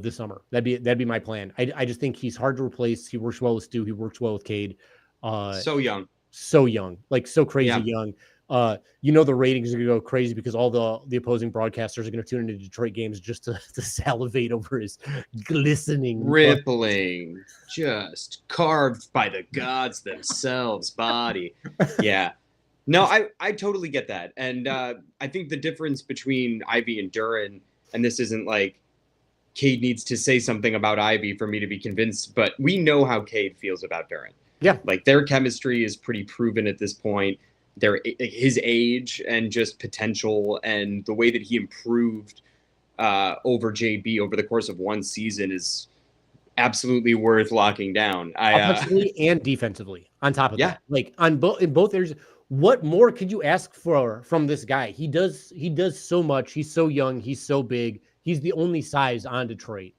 this summer. That'd be my plan. I just think he's hard to replace. He works well with Stu. He works well with Cade. So young, like so crazy young. The ratings are going to go crazy because all the opposing broadcasters are going to tune into Detroit games just to salivate over his glistening, rippling, just carved by the gods themselves body. Yeah. No, I totally get that. And I think the difference between Ivy and Duren, and this isn't like Cade needs to say something about Ivy for me to be convinced, but we know how Cade feels about Duren. Yeah. Like their chemistry is pretty proven at this point. his age and just potential and the way that he improved over JB over the course of one season is absolutely worth locking down. Offensively and defensively on top of Yeah. that. Like in both areas, what more could you ask for from this guy? He does so much. He's so young. He's so big. He's the only size on Detroit.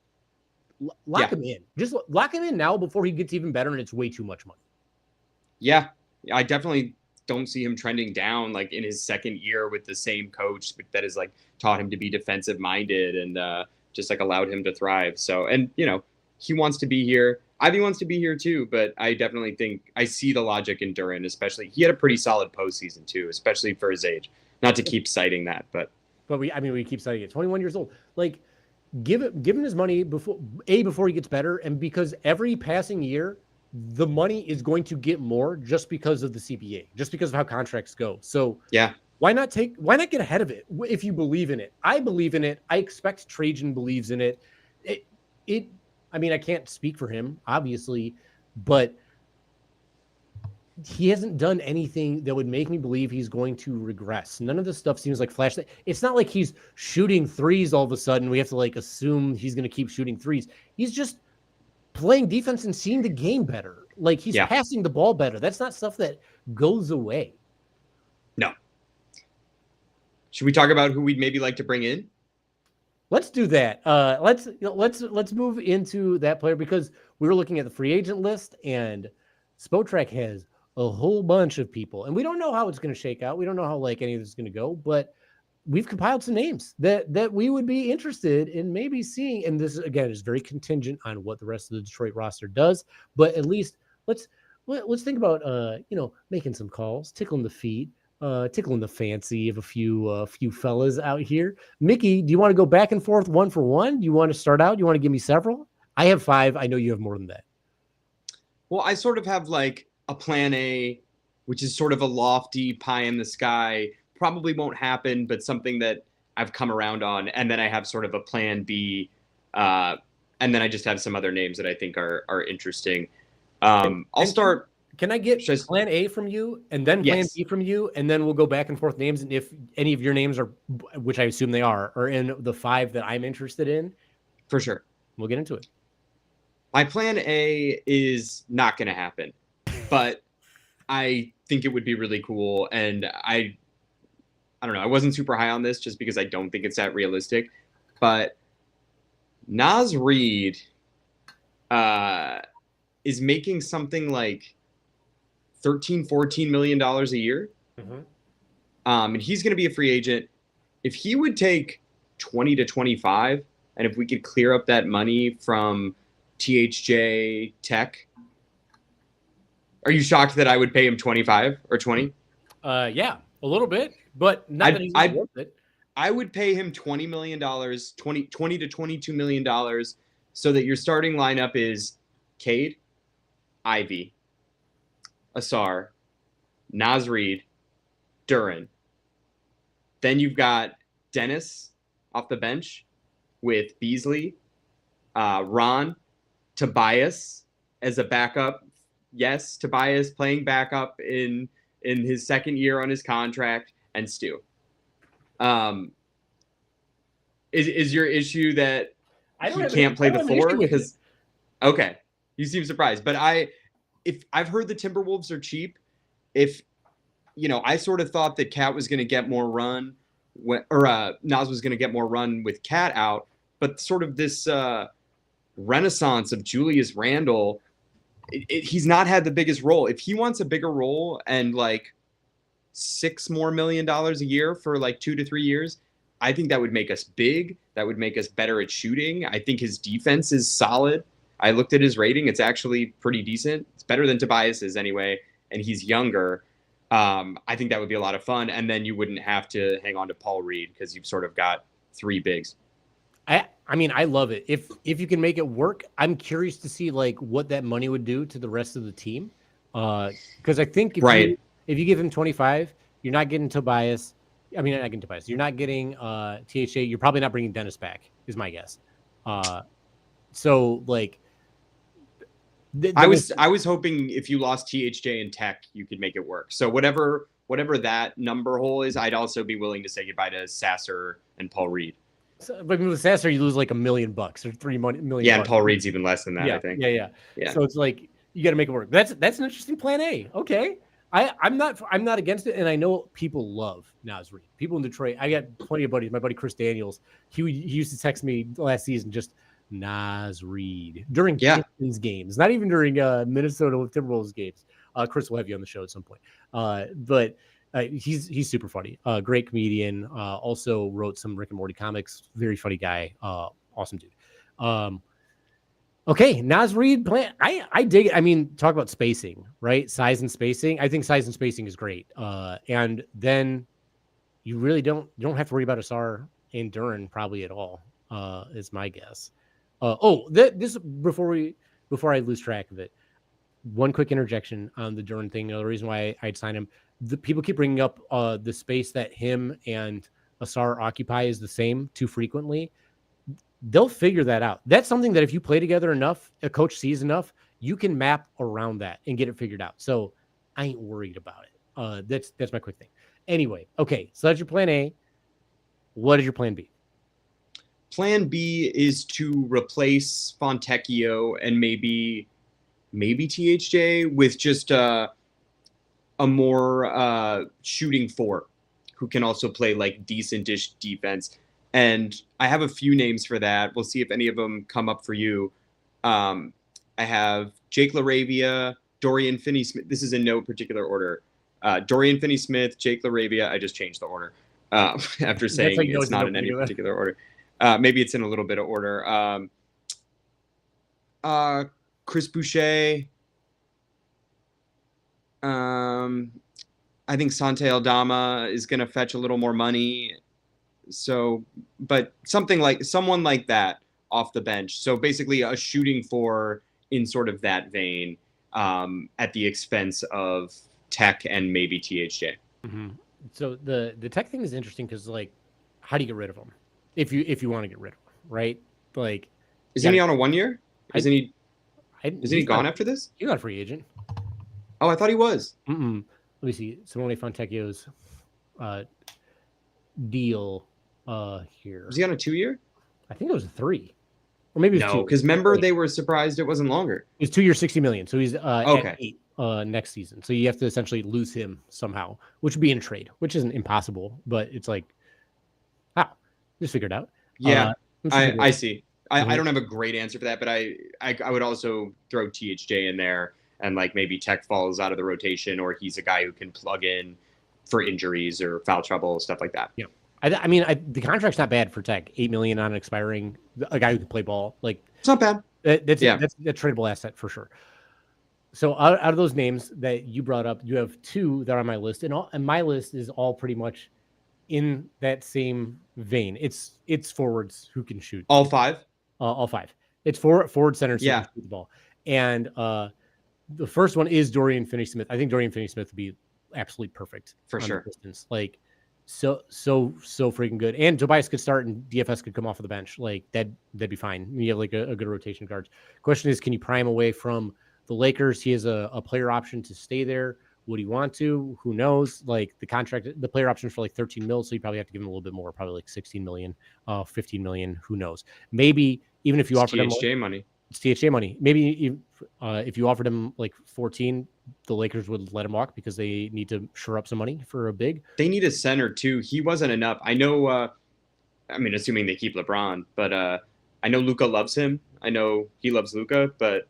Lock him in. Just lock him in now before he gets even better and it's way too much money. Yeah, I definitely don't see him trending down like in his second year with the same coach that has like taught him to be defensive minded and just like allowed him to thrive. So, and he wants to be here. Ivy wants to be here too, but I definitely think I see the logic in Duren, especially he had a pretty solid postseason too, especially for his age. Not to keep citing that, but we keep citing it. 21 years old. Like give him his money before he gets better, and because every passing year the money is going to get more just because of the CBA, just because of how contracts go. So yeah, why not get ahead of it if you believe in it? I believe in it. I expect Trajan believes in it. I mean, I can't speak for him, obviously, but he hasn't done anything that would make me believe he's going to regress. None of this stuff seems like flash. It's not like he's shooting threes all of a sudden. We have to like assume he's going to keep shooting threes. He's just playing defense and seeing the game better. Like he's passing the ball better. That's not stuff that goes away. No. Should we talk about who we'd maybe like to bring in? Let's do that. Let's move into that player because we were looking at the free agent list and Spotrac has a whole bunch of people and we don't know how it's going to shake out. We don't know how like any of this is going to go, but we've compiled some names that we would be interested in maybe seeing. And this again is very contingent on what the rest of the Detroit roster does, but at least let's think about making some calls, tickling the feet. Tickling the fancy of a few fellas out here. Mickey, do you want to go back and forth one for one? Do you want to start out? Do you want to give me several? I have 5. I know you have more than that. Well, I sort of have like a plan A, which is sort of a lofty pie in the sky, probably won't happen, but something that I've come around on. And then I have sort of a plan B, and then I just have some other names that I think are interesting. I'll start. Can I get plan A from you and then plan B from you? And then we'll go back and forth names. And if any of your names are, which I assume they are in the 5 that I'm interested in. For sure. We'll get into it. My plan A is not going to happen, but I think it would be really cool. And I don't know. I wasn't super high on this just because I don't think it's that realistic, but Naz Reid is making something like $13-14 million a year. Mm-hmm. And he's going to be a free agent. If he would take 20 to 25, and if we could clear up that money from THJ Tech, are you shocked that I would pay him 25 or 20? Yeah, a little bit, but not that he's not worth it. I would pay him $20 million, 20 to $22 million, so that your starting lineup is Cade, Ivy, Asar, Naz Reid, Duren. Then you've got Dennis off the bench with Beasley, Ron, Tobias as a backup. Yes, Tobias playing backup in his second year on his contract, and Stu. Is your issue that he can't play the 4? Because okay, you seem surprised, but if I've heard the Timberwolves are cheap, I sort of thought that Cat was going to get more run, Naz was going to get more run with Cat out, but sort of this renaissance of Julius Randle, he's not had the biggest role. If he wants a bigger role and like $6 more million a year for like 2 to 3 years, I think that would make us big. That would make us better at shooting. I think his defense is solid. I looked at his rating. It's actually pretty decent. It's better than Tobias's anyway, and he's younger. I think that would be a lot of fun, and then you wouldn't have to hang on to Paul Reed because you've sort of got 3 bigs. I mean, I love it. If you can make it work, I'm curious to see like what that money would do to the rest of the team. Because I think if you give him 25, you're not getting Tobias. I mean, not getting Tobias. You're not getting THA. You're probably not bringing Dennis back, is my guess. So like, I was hoping if you lost THJ and Tech, you could make it work. So whatever whatever that number hole is, I'd also be willing to say goodbye to Sasser and Paul Reed. So, but with Sasser, you lose like $1 million or $3 million. Yeah, and Paul Reed's even less than that, yeah, I think. Yeah. So it's like you got to make it work. That's an interesting plan A. Okay, I'm not against it, and I know people love Naz Reid. People in Detroit, I got plenty of buddies. My buddy Chris Daniels, he used to text me last season just Naz Reid during Pistons games, not even during Minnesota Timberwolves games. Chris will have you on the show at some point, but. He's super funny. Great comedian. Also wrote some Rick and Morty comics. Very funny guy. Awesome dude. Okay, Naz Reid plan. I dig it. I mean, talk about spacing, right? Size and spacing. I think size and spacing is great. And then you really don't have to worry about Asar and Duran probably at all. Is my guess. This before I lose track of it. One quick interjection on the Duran thing. The reason why I'd sign him. The people keep bringing up the space that him and Asar occupy is the same too frequently. They'll figure that out. That's something that if you play together enough, a coach sees enough, you can map around that and get it figured out. So I ain't worried about it. That's my quick thing. Anyway, okay, so that's your plan A. What is your plan B? Plan B is to replace Fontecchio and maybe THJ with just a more shooting four who can also play like decent-ish defense. And I have a few names for that. We'll see if any of them come up for you. I have Jake LaRavia, Dorian Finney-Smith. This is in no particular order. Dorian Finney-Smith, Jake LaRavia. I just changed the order after saying like it's not in any particular order. Maybe it's in a little bit of order. Chris Boucher. I think Sante Aldama is going to fetch a little more money. So, but someone like that off the bench. So basically a shooting four in sort of that vein, at the expense of Tech and maybe THJ. Mm-hmm. So the Tech thing is interesting because like, how do you get rid of him? If you want to get rid of him, right? Like, isn't he on a 1 year? Isn't he gone after this? He's not a free agent. Oh, I thought he was. Let me see. Simone Fontecchio's deal here. Was he on a 2 year? I think it was a 3. Or maybe it was 2. Because remember they were surprised it wasn't longer. It was 2 years, $60 million. So he's okay. At 8 next season. So you have to essentially lose him somehow, which would be in a trade, which isn't impossible, but it's like, just figure it out. Yeah, I see. I don't have a great answer for that, but I would also throw THJ in there, and like maybe Tech falls out of the rotation, or he's a guy who can plug in for injuries or foul trouble, stuff like that. Yeah, I mean, the contract's not bad for Tech. $8 million on expiring, a guy who can play ball. Like, it's not bad. That's a tradable asset for sure. So out of those names that you brought up, you have 2 that are on my list, and my list is all pretty much in that same vein. It's forwards who can shoot. All 5. All 5. It's forward centers who can shoot the ball. And the first one is Dorian Finney-Smith. I think Dorian Finney-Smith would be absolutely perfect for sure. Like so freaking good. And Tobias could start and DFS could come off of the bench. Like that'd be fine. You have like a good rotation of guards. Question is, can you pry him away from the Lakers? He has a player option to stay there. Would he want to? Who knows? Like the player option for like 13 mil, so you probably have to give him a little bit more, probably like 16 million, 15 million. Who knows? Maybe even if you offered him money, it's THJ money. Maybe if you offered him like 14, the Lakers would let him walk because they need to shore up some money for a big. They need a center too. He wasn't enough. I know. I mean, assuming they keep LeBron, but I know Luka loves him. I know he loves Luka, but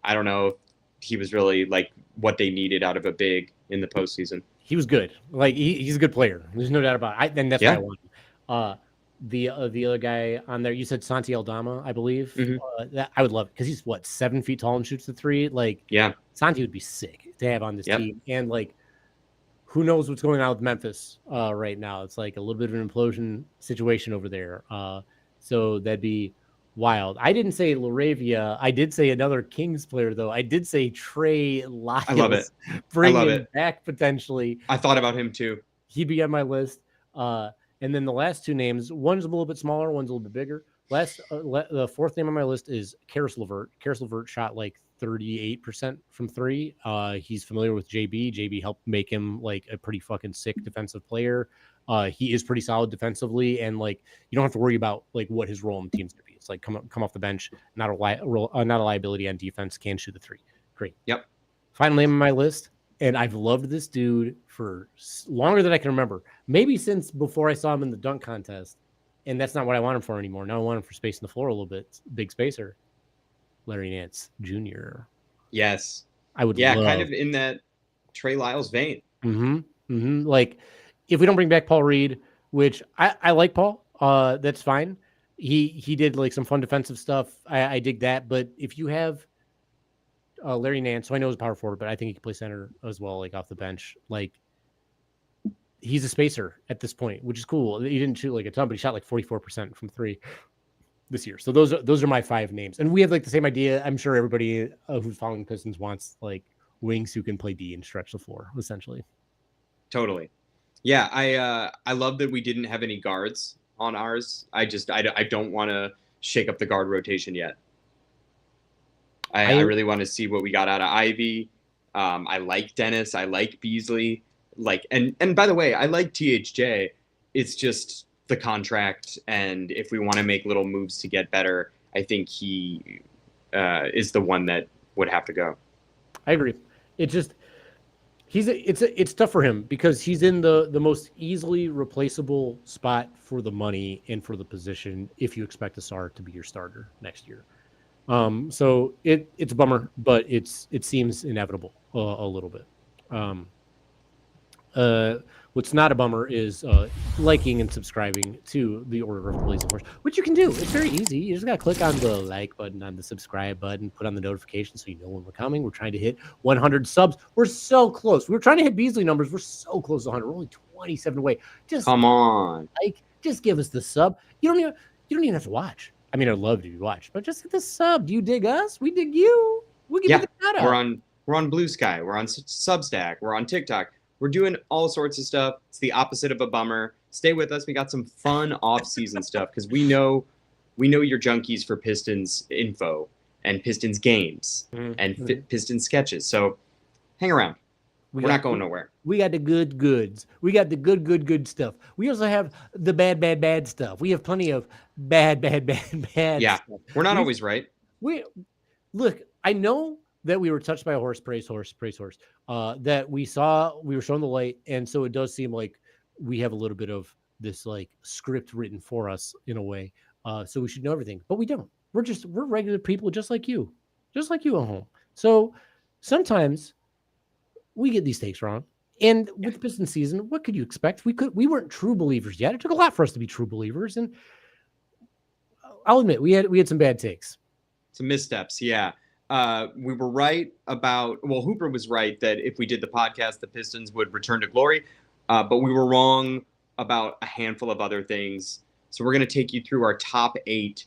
I don't know if he was really like what they needed out of a big in the postseason. He was good. Like he's a good player. There's no doubt about it. And that's why I want him. The other guy on there, you said Santi Aldama, I believe. Mm-hmm. That I would love it because he's 7 feet tall and shoots the 3. Like, Santi would be sick to have on this team. And like, who knows what's going on with Memphis right now? It's like a little bit of an implosion situation over there. So that'd be wild. I didn't say LaRavia. I did say another Kings player, though. I did say Trey Lyles. I love it. Bring him back potentially. I thought about him too. He'd be on my list. And then the last 2 names, one's a little bit smaller, one's a little bit bigger. The fourth name on my list is Karis LeVert. Karis LeVert shot like 38% from three. He's familiar with JB. JB helped make him like a pretty fucking sick defensive player. He is pretty solid defensively, and like you don't have to worry about like what his role in the team's gonna be. It's like come off the bench, not a liability on defense, can shoot the three. Great. Yep. Final name on my list, and I've loved this dude for longer than I can remember. Maybe since before I saw him in the dunk contest. And that's not what I want him for anymore. Now I want him for space in the floor a little bit. Big spacer. Larry Nance Jr. Yes. I would love. Kind of in that Trey Lyles vein. Like, if we don't bring back Paul Reed, which I like Paul, that's fine. He did like some fun defensive stuff. I dig that. But if you have Larry Nance, so I know he's power forward, but I think he can play center as well, like off the bench. Like, he's a spacer at this point, which is cool. He didn't shoot like a ton, but he shot like 44% from three this year. So those are my five names. And we have like the same idea. I'm sure everybody who's following Pistons wants like wings who can play D and stretch the floor, essentially. Totally. Yeah, I love that we didn't have any guards on ours. I don't want to shake up the guard rotation yet. I really want to see what we got out of Ivy. I like Dennis. I like Beasley. Like, and by the way, I like THJ. It's just the contract, and if we want to make little moves to get better, I think he is the one that would have to go. I agree. It's just it's tough for him because he's in the most easily replaceable spot for the money and for the position if you expect a star to be your starter next year. So it's a bummer, but it seems inevitable a little bit. What's not a bummer is liking and subscribing to the Order of the Blazing Horse, which you can do. It's very easy. You just got to click on the like button, on the subscribe button, put on the notification so you know when we're coming. We're trying to hit 100 subs. We're so close. We were trying to hit Beasley numbers. We're so close to 100. We're only 27 away. Just come on. Like, just give us the sub. You don't even have to watch. I mean, I'd love to be watched, but just hit the sub. Do you dig us? We dig you. We'll give you the shout out. We're on Blue Sky. We're on Substack. We're on TikTok. We're doing all sorts of stuff. It's the opposite of a bummer. Stay with us. We got some fun off-season stuff because we know you're junkies for Pistons info and Pistons games and Pistons sketches. So hang around. We're not going nowhere. We got the good goods. We got the good stuff. We also have the bad stuff. We have plenty of bad yeah, stuff. We're not always right. Look, I know that we were touched by a horse, praise horse, that we were shown the light. And so it does seem like we have a little bit of this like script written for us in a way. So we should know everything, but we don't. We're regular people just like you at home. So sometimes we get these takes wrong. And with the Pistons season, what could you expect? We weren't true believers yet. It took a lot for us to be true believers. And I'll admit we had some bad takes. Some missteps. Yeah. We were right about, Hooper was right that if we did the podcast, the Pistons would return to glory. But we were wrong about a handful of other things. So we're going to take you through our top 8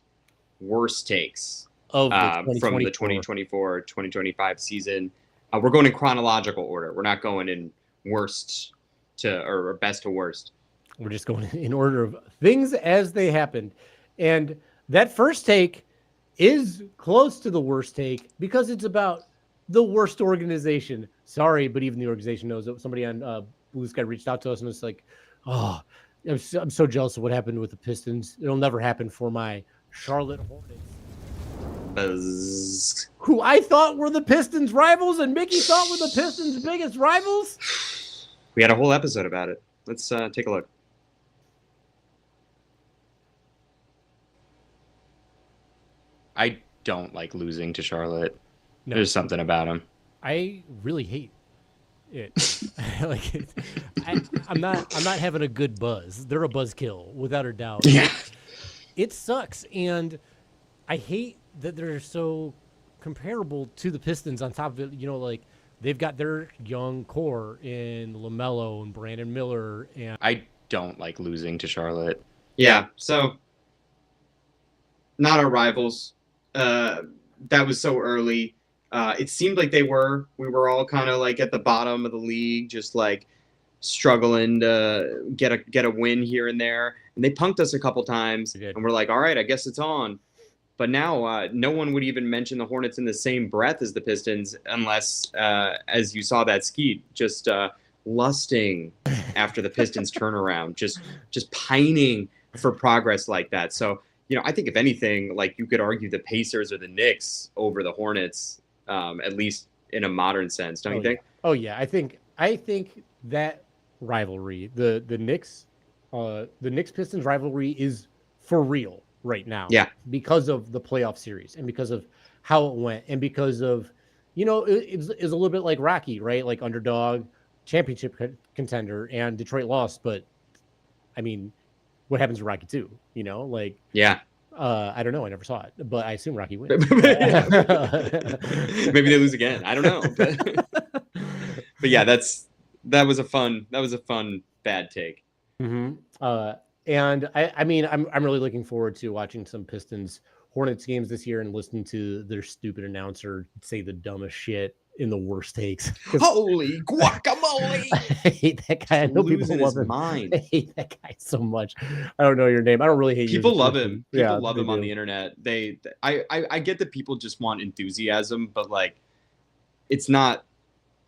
worst takes from the 2024-2025 season. We're going in chronological order. We're not going in worst to or best to worst. We're just going in order of things as they happened. And that first take is close to the worst take because it's about the worst organization. Sorry, but even the organization knows that. Somebody on Blue Sky reached out to us and was like, oh, I'm so jealous of what happened with the Pistons. It'll never happen for my Charlotte Hornets. Buzz. Who I thought were the Pistons' rivals and Mickey thought were the Pistons' biggest rivals. We had a whole episode about it. Let's take a look. I don't like losing to Charlotte. No. There's something about them. I really hate it. Like it. I'm not having a good buzz. They're a buzzkill without a doubt. Yeah. It sucks, and I hate that they're so comparable to the Pistons. On top of it, like they've got their young core in LaMelo and Brandon Miller, and I don't like losing to Charlotte. Yeah. So not our rivals. That was so early. It seemed like we were all kind of like at the bottom of the league, just like struggling to get a win here and there, and they punked us a couple times, and we're like, all right, I guess it's on. But now no one would even mention the Hornets in the same breath as the Pistons unless, as you saw that Skeet, just lusting after the Pistons turnaround, just pining for progress like that. So, I think if anything, like you could argue the Pacers or the Knicks over the Hornets, at least in a modern sense, don't you think? Yeah. Oh yeah, I think that rivalry, the Knicks Pistons rivalry is for real right now. Yeah. Because of the playoff series and because of how it went and because of, it's a little bit like Rocky, right? Like underdog, championship contender, and Detroit lost. But I mean, what happens to Rocky 2? Yeah. I don't know. I never saw it, but I assume Rocky wins. Maybe they lose again. I don't know. But yeah, that was a fun bad take. Mm-hmm. And I mean, I'm really looking forward to watching some Pistons Hornets games this year and listening to their stupid announcer say the dumbest shit in the worst takes. Holy guacamole! I hate that guy. I know people love him. I hate that guy so much. I don't know your name. I don't really hate people. Love him. People love him do. On the internet. I get that people just want enthusiasm, but like, it's not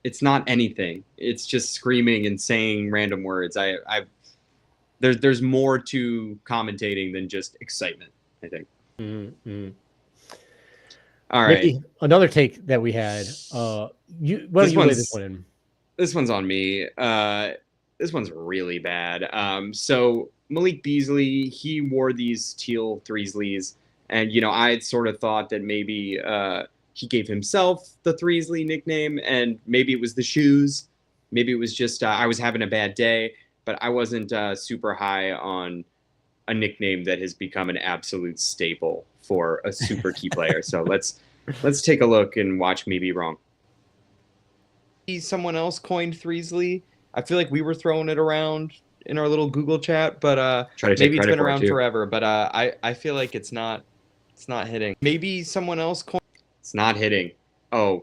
anything. It's just screaming and saying random words. There's more to commentating than just excitement, I think. Mm-hmm. All right. Mickey, another take that we had. Why don't you lay this one in? This one's on me. This one's really bad. So Malik Beasley, he wore these teal Threesleys, and I had sort of thought that maybe he gave himself the Threesley nickname, and maybe it was the shoes. Maybe it was just I was having a bad day, but I wasn't super high on a nickname that has become an absolute staple for a super key player. So let's take a look and watch me be wrong. Someone else coined Threesley. I feel like we were throwing it around in our little Google chat, but maybe it's been around forever. But I feel like it's not hitting. Maybe someone else coined. It's not hitting. Oh,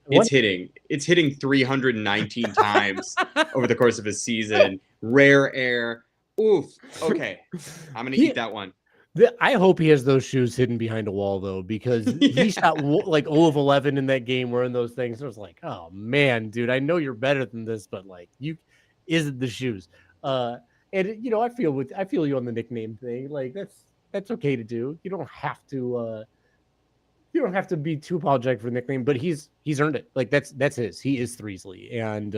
it's hitting. It's hitting 319 times over the course of a season. Rare air. Oof. Okay. I'm going to eat that one. I hope he has those shoes hidden behind a wall, though, because he shot like 0 of 11 in that game wearing those things. I was like, oh, man, dude, I know you're better than this, but like, isn't the shoes. And, I feel you on the nickname thing. Like, that's okay to do. You don't have to be too apologetic for the nickname, but he's earned it. Like, that's his. He is Threesley. And,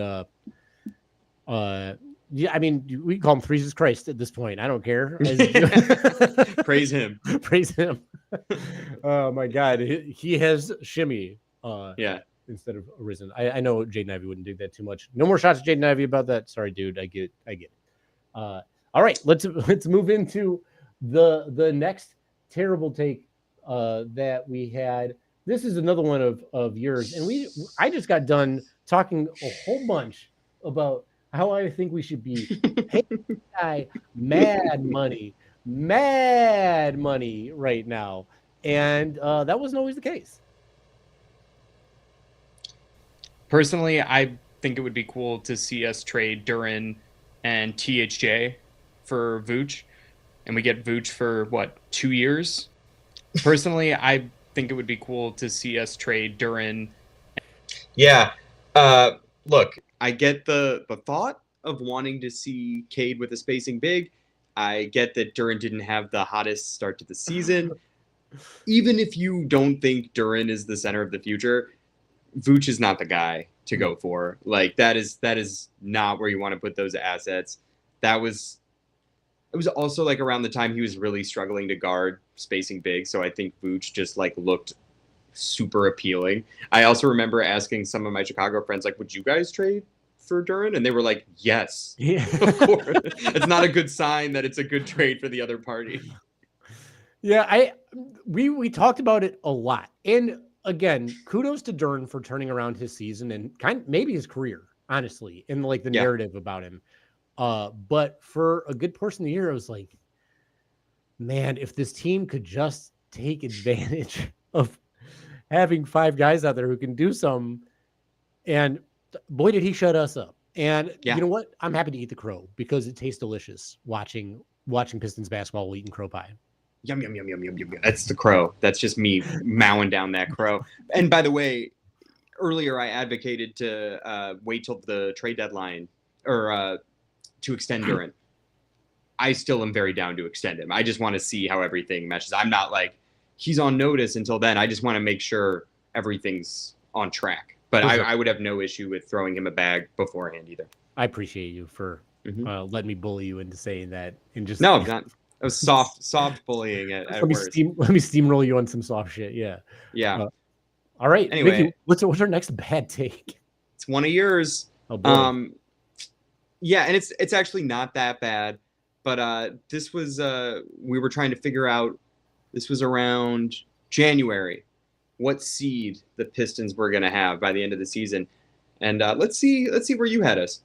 yeah, I mean, we call him Threeses Christ at this point. I don't care. Praise him. Praise him. Oh my God, he has shimmy. Instead of arisen. I know Jaden Ivey wouldn't do that too much. No more shots at Jaden Ivey about that. Sorry, dude. I get it. All right, let's move into the next terrible take that we had. This is another one of yours, and I just got done talking a whole bunch about how I think we should be paying this guy mad money right now. And that wasn't always the case. Personally, I think it would be cool to see us trade Duren and THJ for Vooch. And we get Vooch for, 2 years? Personally, I think it would be cool to see us trade Duren. Yeah. Look, I get the thought of wanting to see Cade with a spacing big. I get that Duren didn't have the hottest start to the season. Even if you don't think Duren is the center of the future, Vooch is not the guy to go for. Like, that is not where you want to put those assets. It was also like around the time he was really struggling to guard spacing big. So I think Vooch just like looked super appealing. I also remember asking some of my Chicago friends, like, would you guys trade for Duren? And they were like, yes, yeah, of course. It's not a good sign that it's a good trade for the other party. Yeah, we talked about it a lot. And again, kudos to Duren for turning around his season and maybe his career, honestly, and like the narrative about him. But for a good portion of the year, I was like, man, if this team could just take advantage of having 5 guys out there who can do some, and boy, did he shut us up. And you know what? I'm happy to eat the crow because it tastes delicious watching Pistons basketball while eating crow pie. Yum, yum, yum, yum, yum, yum. That's the crow. That's just me mowing down that crow. And by the way, earlier I advocated to wait till the trade deadline or to extend Durant. I still am very down to extend him. I just want to see how everything meshes. I'm not like he's on notice until then. I just want to make sure everything's on track. But I would have no issue with throwing him a bag beforehand either. I appreciate you for letting me bully you into saying that. And just no, not. It was soft bullying at worst. Let me steamroll you on some soft shit. Yeah. Yeah. All right. Anyway, Mickey, what's our next bad take? It's one of yours. Oh boy. Yeah, and it's actually not that bad, but this was we were trying to figure out. This was around January, what seed the Pistons were going to have by the end of the season, and let's see where you had us.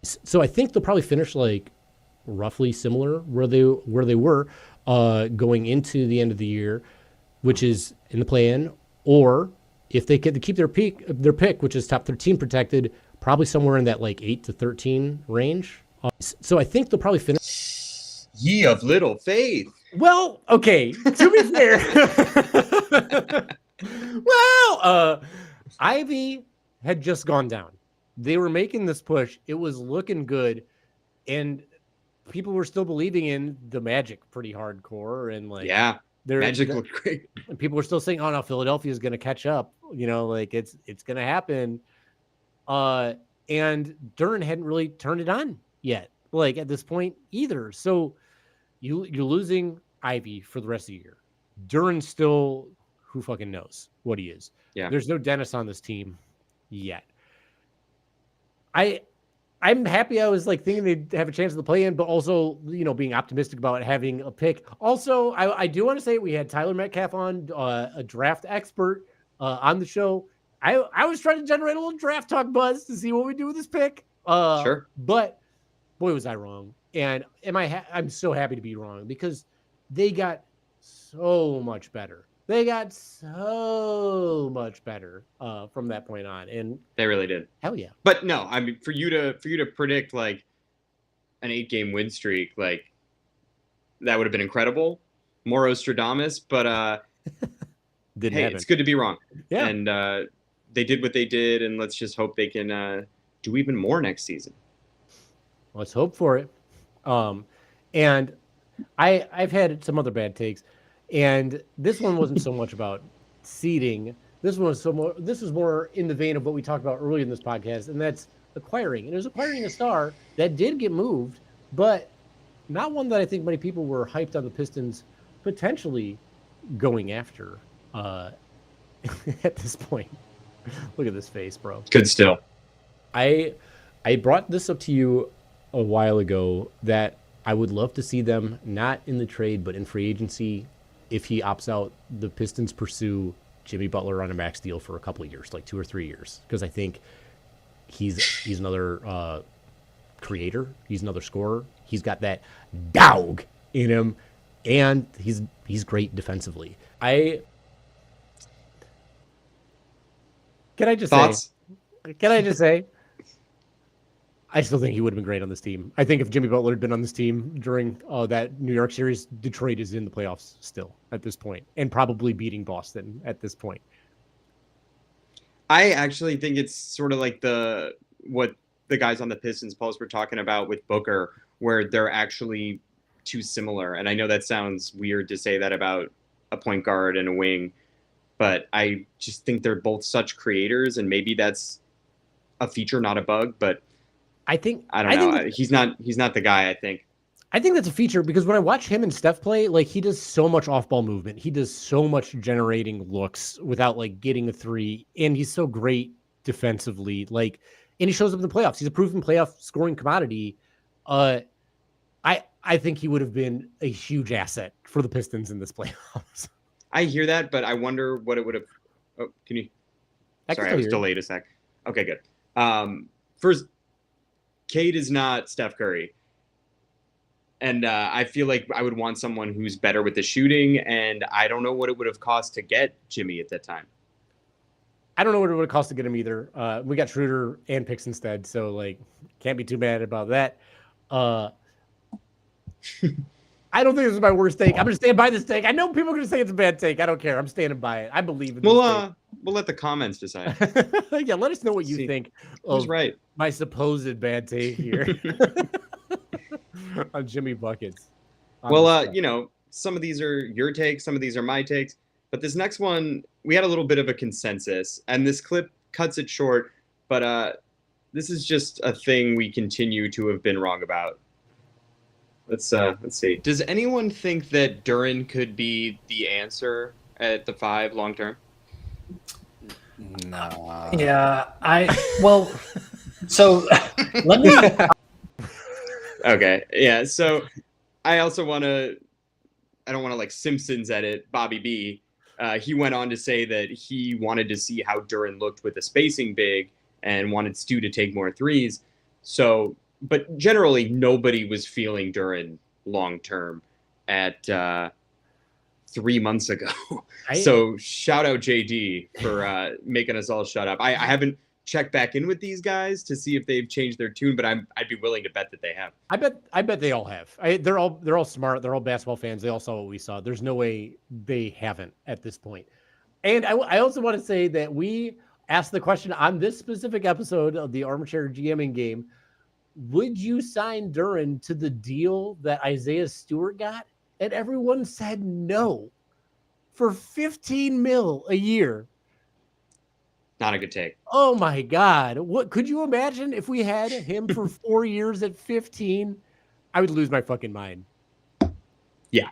So I think they'll probably finish like roughly similar where they were going into the end of the year, which is in the play-in, or if they could keep their pick, which is top 13 protected, probably somewhere in that like 8 to 13 range. So I think they'll probably finish. Ye of little faith. Well, okay, to be fair. Well, Ivy had just gone down. They were making this push. It was looking good. And people were still believing in the Magic pretty hardcore. And like, Magic looked great. And people were still saying, oh no, Philadelphia is going to catch up. You know, like it's going to happen. And Durant hadn't really turned it on yet, like at this point either. So you're losing Ivy for the rest of the year. Durant's still, who fucking knows what he is. Yeah. There's no Dennis on this team yet. I'm happy I was like thinking they'd have a chance to play in, but also, you know, being optimistic about having a pick. Also, I do want to say we had Tyler Metcalf on, a draft expert on the show. I was trying to generate a little draft talk buzz to see what we do with this pick. Sure. But boy, was I wrong. And I'm so happy to be wrong because they got so much better. They got so much better from that point on, and they really did. Hell yeah! But no, I mean, for you to predict like an 8-game win streak, like that would have been incredible. More Ostradamus, but hey, happen. It's good to be wrong. Yeah, and they did what they did, and let's just hope they can do even more next season. Let's hope for it. And I've had some other bad takes. And this one wasn't so much about seeding. This was more in the vein of what we talked about earlier in this podcast, and that's acquiring. And it was acquiring a star that did get moved, but not one that I think many people were hyped on the Pistons potentially going after at this point. Look at this face, bro. Good still. I brought this up to you a while ago that I would love to see them not in the trade, but in free agency. If he opts out, the Pistons pursue Jimmy Butler on a max deal for a couple of years, like 2 or 3 years, because I think he's another creator. He's another scorer. He's got that dog in him, and he's great defensively. Can I just say? I still think he would have been great on this team. I think if Jimmy Butler had been on this team during that New York series, Detroit is in the playoffs still at this point, and probably beating Boston at this point. I actually think it's sort of like what the guys on the Pistons post were talking about with Booker, where they're actually too similar. And I know that sounds weird to say that about a point guard and a wing, but I just think they're both such creators, and maybe that's a feature, not a bug, but I don't know. He's not the guy, I think. I think that's a feature because when I watch him and Steph play, like he does so much off-ball movement. He does so much generating looks without like getting a three, and he's so great defensively. Like, and he shows up in the playoffs. He's a proven playoff scoring commodity. I think he would have been a huge asset for the Pistons in this playoffs. I hear that, but I wonder what it would have. Oh, can you? Sorry, I was delayed a sec. Okay, good. First. Cade is not Steph Curry. And I feel like I would want someone who's better with the shooting, and I don't know what it would have cost to get Jimmy at that time. I don't know what it would cost to get him either. We got Schroeder and picks instead, so like can't be too mad about that. I don't think this is my worst take. I'm gonna stand by this take. I know people are gonna say it's a bad take. I don't care. I'm standing by it. I believe in this take. We'll let the comments decide. Yeah, let us know what you think of my supposed bad take here on Jimmy Buckets. Well, you know, some of these are your takes, some of these are my takes, but this next one, we had a little bit of a consensus, and this clip cuts it short, but this is just a thing we continue to have been wrong about. Let's see. Does anyone think that Duren could be the answer at the 5 long term? No. Yeah, so let me. Okay, yeah. So I also want to. I don't want to like Simpsons edit Bobby B. He went on to say that he wanted to see how Duren looked with the spacing big and wanted Stu to take more threes. So, but generally nobody was feeling Duren long term at 3 months ago. So shout out JD for making us all shut up. I haven't checked back in with these guys to see if they've changed their tune, but I'd be willing to bet that they have. I bet they all have. They're all smart. They're all basketball fans. They all saw what we saw. There's no way they haven't at this point. And I also want to say that we asked the question on this specific episode of the Armchair GMing Game: would you sign Duren to the deal that Isaiah Stewart got? And everyone said no. For $15 million a year. Not a good take. Oh my God. What could you imagine if we had him for 4 years at 15? I would lose my fucking mind. Yeah.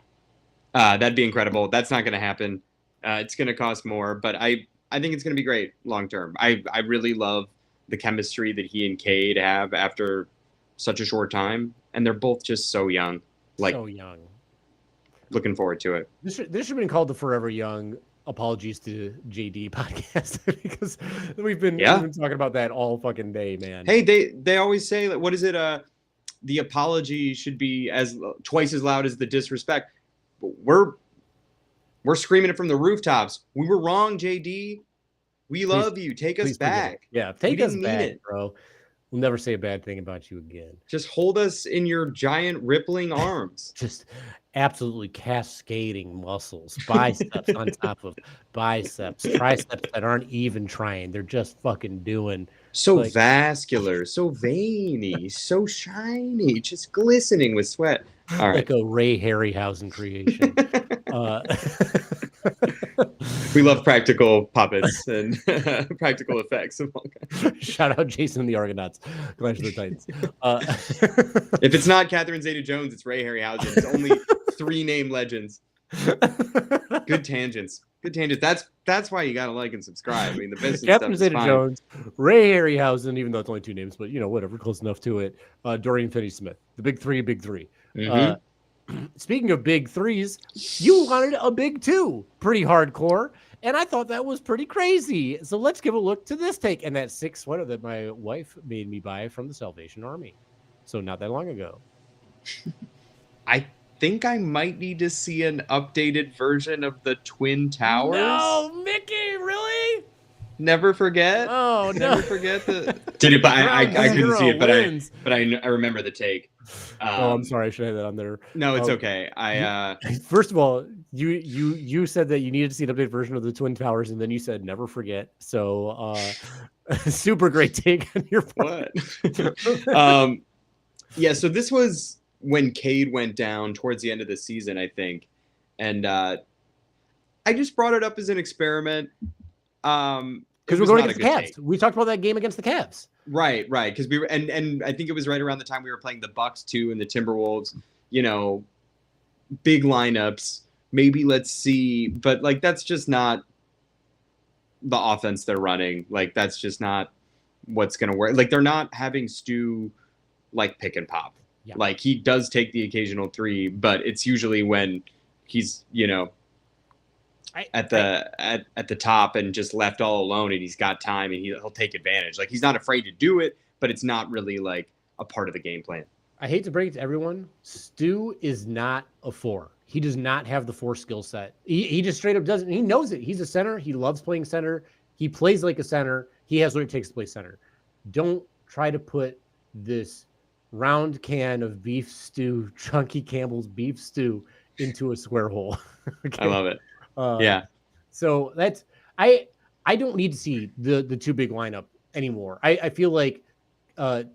That'd be incredible. That's not going to happen. It's going to cost more, but I think it's going to be great long term. I really love the chemistry that he and Cade have after such a short time, and they're both just so young. So young. Looking forward to it. This should have been called the Forever Young Apologies to JD podcast because we've been talking about that all fucking day, man. Hey, they always say that, what is it? The apology should be twice as loud as the disrespect. We're screaming it from the rooftops. We were wrong, JD. We love you. Take us back. Yeah, take us back, bro. We'll never say a bad thing about you again. Just hold us in your giant rippling arms. Just absolutely cascading muscles, biceps on top of biceps, triceps that aren't even trying. They're just fucking doing. So vascular, so veiny, so shiny, just glistening with sweat. All right. Like a Ray Harryhausen creation. We love practical puppets and practical effects of all kinds. Shout out Jason and the Argonauts, Clash of the Titans. If it's not Catherine Zeta-Jones, it's Ray Harryhausen. It's only 3 name legends. Good tangents. That's why you gotta like and subscribe. I mean, the business Catherine stuff is fine. Zeta-Jones, Ray Harryhausen, even though it's only 2 names, but whatever, close enough to it. Dorian Finney-Smith, the big three. Mm-hmm. Speaking of big threes, you wanted a big 2, pretty hardcore, and I thought that was pretty crazy. So let's give a look to this take and that 6 sweater that my wife made me buy from the Salvation Army. So not that long ago. I think I might need to see an updated version of the Twin Towers. No, Mickey, really? Never forget. Oh, no. Never forget the. Did it? But I couldn't see it. But I remember the take. I'm sorry. I should have that on there. No, it's okay. First of all, you said that you needed to see an updated version of the Twin Towers, and then you said never forget. So, super great take on your part. What? Yeah. So this was when Cade went down towards the end of the season, I think, and I just brought it up as an experiment. Because we're going against the Cavs. We talked about that game against the Cavs. Right. Because we were, and I think it was right around the time we were playing the Bucks too, and the Timberwolves. Big lineups. Maybe let's see, but like that's just not the offense they're running. Like that's just not what's gonna work. Like they're not having Stu like pick and pop. Yeah. Like he does take the occasional 3, but it's usually when he's at the top and just left all alone, and he's got time and he'll take advantage. Like he's not afraid to do it, but it's not really like a part of the game plan. I hate to break it to everyone, Stu is not a 4. He does not have the 4 skill set. He just straight up doesn't. He knows it. He's a center. He loves playing center. He plays like a center. He has what it takes to play center. Don't try to put this round can of beef stew, Chunky Campbell's beef stew, into a square hole. Okay? I love it. Yeah. So that's I don't need to see the two big lineup anymore. I feel like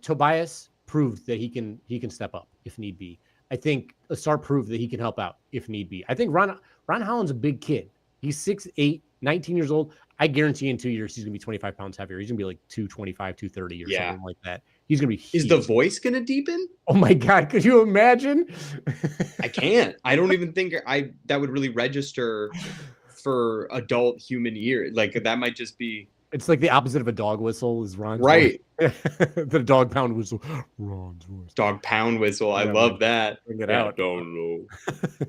Tobias proved that he can step up if need be. I think Asar proved that he can help out if need be. I think Ron Holland's a big kid. He's 6'8", 19 years old. I guarantee in 2 years he's gonna be 25 pounds heavier. He's gonna be like 225, 230 or something like that. He's gonna be huge. Is the voice gonna deepen? Oh my God, could you imagine? I can't. I don't even think that would really register for adult human ear. Like that might just be. It's like the opposite of a dog whistle is Ron's right. The dog pound whistle. Ron's voice. Dog pound whistle. I love that. Bring it out. Don't know.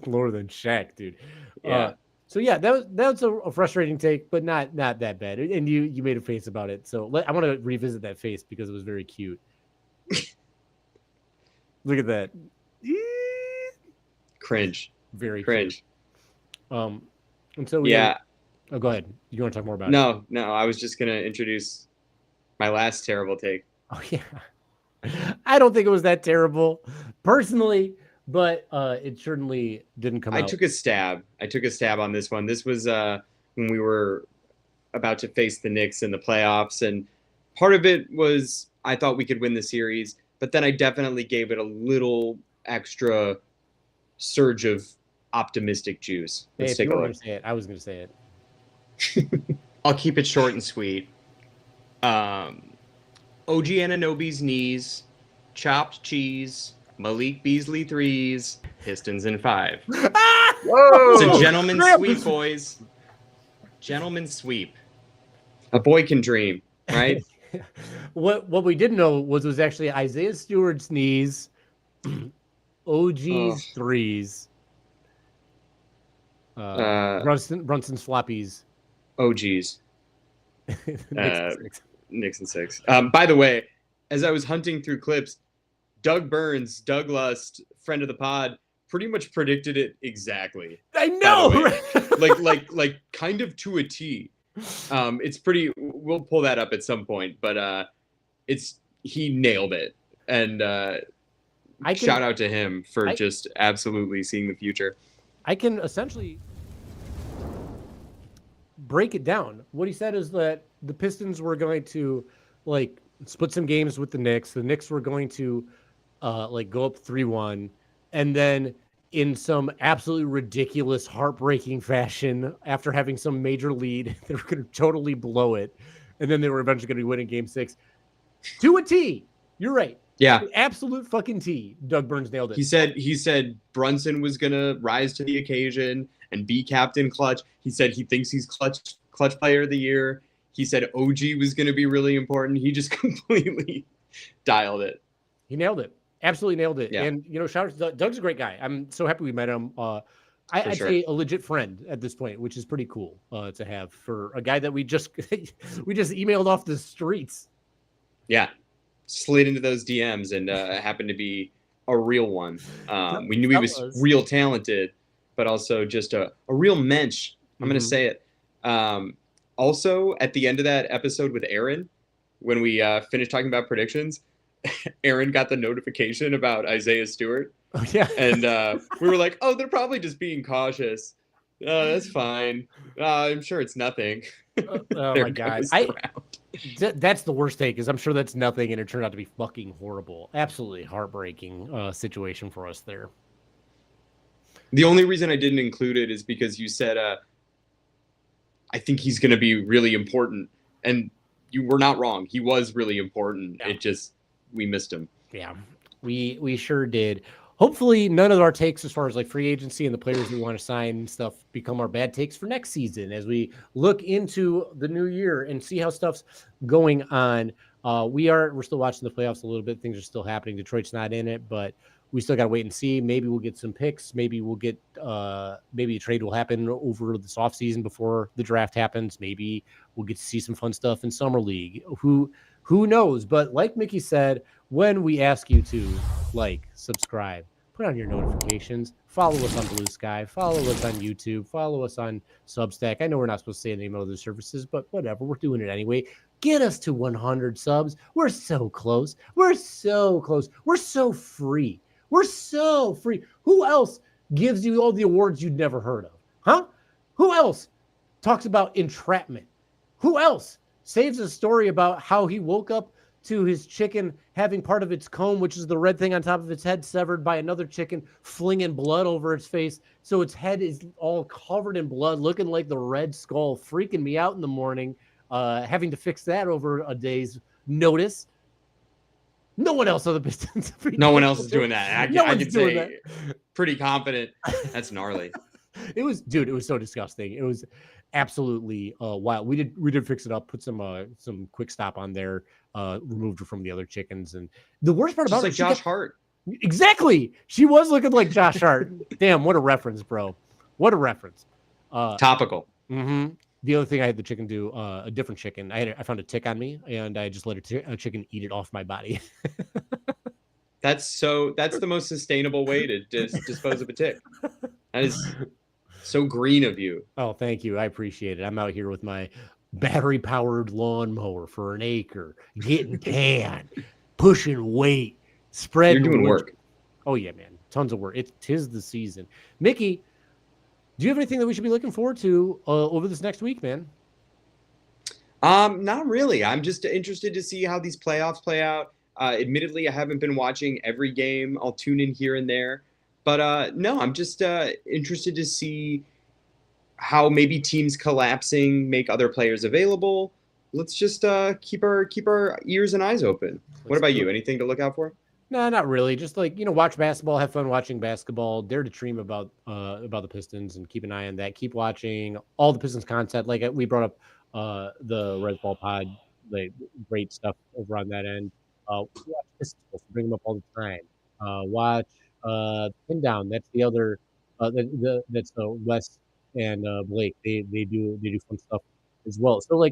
Lower than Shaq, dude. Yeah. So yeah, that was a frustrating take, but not that bad. And you made a face about it. So I want to revisit that face because it was very cute. Look at that. Cringe. Very cringe. Cute. And so oh, go ahead. You want to talk more about it? No. I was just gonna introduce my last terrible take. Oh yeah. I don't think it was that terrible, personally. But it certainly didn't come out. I took a stab on this one. This was when we were about to face the Knicks in the playoffs. And part of it was I thought we could win the series. But then I definitely gave it a little extra surge of optimistic juice. Let's take a look. I was going to say it. I'll keep it short and sweet. OG Anunoby's knees, chopped cheese, Malik Beasley 3s, Pistons in 5. Whoa! It's a gentleman's sweep, boys. Gentleman's sweep. A boy can dream, right? What we didn't know was actually Isaiah Stewart's knees, OG's 3s, Brunson's floppies, OG's, Knicks and 6. By the way, as I was hunting through clips, Doug Burns, Doug Lust, friend of the pod, pretty much predicted it exactly. I know, like kind of to a T. It's pretty. We'll pull that up at some point, but he nailed it, and shout out to him for just absolutely seeing the future. I can essentially break it down. What he said is that the Pistons were going to split some games with the Knicks. The Knicks were going to go up 3-1, and then in some absolutely ridiculous, heartbreaking fashion, after having some major lead, they were going to totally blow it, and then they were eventually going to be winning Game 6 to a T. You're right. Yeah, absolute fucking T. Doug Burns nailed it. He said Brunson was going to rise to the occasion and be Captain Clutch. He said he thinks he's clutch player of the year. He said OG was going to be really important. He just completely dialed it. He nailed it. Absolutely nailed it. Yeah. And, shout out to Doug's a great guy. I'm so happy we met him. I'd say a legit friend at this point, which is pretty cool to have for a guy that we just emailed off the streets. Yeah. Slid into those DMs and happened to be a real one. We knew he was real talented, but also just a real mensch. I'm going to say it. Also, at the end of that episode with Aaron, when we finished talking about predictions, Aaron got the notification about Isaiah Stewart. Oh, yeah. And we were like, oh, they're probably just being cautious. That's fine. I'm sure it's nothing. Oh my God. That's the worst take, is I'm sure that's nothing, and it turned out to be fucking horrible. Absolutely heartbreaking situation for us there. The only reason I didn't include it is because you said, I think he's going to be really important. And you were not wrong. He was really important. Yeah. It just, we missed him. Yeah, we sure did. Hopefully none of our takes as far as free agency and the players we want to sign and stuff become our bad takes for next season as we look into the new year and see how stuff's going on. We're still watching the playoffs a little bit. Things are still happening. Detroit's not in it, but we still got to wait and see. Maybe we'll get some picks. Maybe we'll get maybe a trade will happen over this offseason before the draft happens. Maybe we'll get to see some fun stuff in Summer League. Who knows? But like Mickey said, when we ask you to subscribe, put on your notifications, follow us on Blue Sky, follow us on YouTube, follow us on Substack. I know we're not supposed to say the name of those services, but whatever, we're doing it anyway. Get us to 100 subs. We're so close. We're so close. We're so free. We're so free. Who else gives you all the awards you'd never heard of? Huh? Who else talks about entrapment? Who else saves a story about how he woke up to his chicken having part of its comb, which is the red thing on top of its head, severed by another chicken, flinging blood over its face. So its head is all covered in blood, looking like the Red Skull, freaking me out in the morning, having to fix that over a day's notice. No one else on the Pistons. No one else is doing that. I can say that. Pretty confident. That's gnarly. It was so disgusting. It was absolutely wild. We did fix it up, put some quick stop on there, removed her from the other chickens. And the worst part about it, like Josh Hart. Exactly. She was looking like Josh Hart. Damn, what a reference, bro. What a reference. Topical. Mm-hmm. The other thing I had the chicken do, a different chicken. I found a tick on me, and I just let a chicken eat it off my body. That's the most sustainable way to dispose of a tick. That is so green of you. Oh, thank you. I appreciate it. I'm out here with my battery-powered lawnmower for an acre, getting tan, pushing weight, spreading. You're doing work. Oh yeah, man, tons of work. Tis the season. Mickey, do you have anything that we should be looking forward to over this next week, man? Not really. I'm just interested to see how these playoffs play out. Admittedly, I haven't been watching every game. I'll tune in here and there. But no, I'm just interested to see how maybe teams collapsing make other players available. Let's just keep our ears and eyes open. What about you? Anything to look out for? No, not really. Just watch basketball, have fun watching basketball, dare to dream about the Pistons, and keep an eye on that. Keep watching all the Pistons content. Like we brought up the Red Ball Pod, like great stuff over on that end. Watch Pistons, bring them up all the time. Watch Pin Down. That's the other. That's Wes and Blake. They do fun stuff as well. So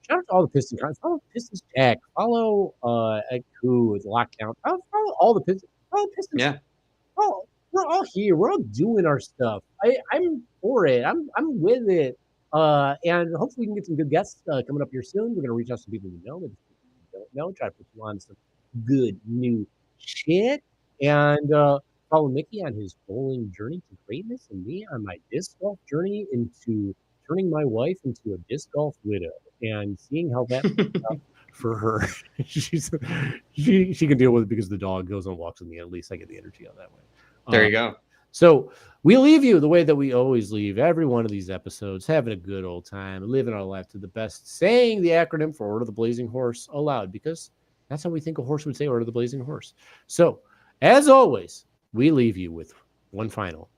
shout out to all the Pistons. Follow Pistons Jack. Follow Ku with Lockdown. Follow all the Pistons. Follow Pistons. Yeah. Oh, we're all here. We're all doing our stuff. I'm for it. I'm with it. And hopefully we can get some good guests coming up here soon. We're gonna reach out to some people we know, maybe people we don't know. Try to put you on some good new shit. And follow Mickey on his bowling journey to greatness, and me on my disc golf journey into turning my wife into a disc golf widow and seeing how that works out for her. She can deal with it because the dog goes and walks with me. At least I get the energy out that way. There you go. So we leave you the way that we always leave every one of these episodes, having a good old time, living our life to the best, saying the acronym for Order of the Blazing Horse aloud, because that's how we think a horse would say Order of the Blazing Horse. So, as always, we leave you with one final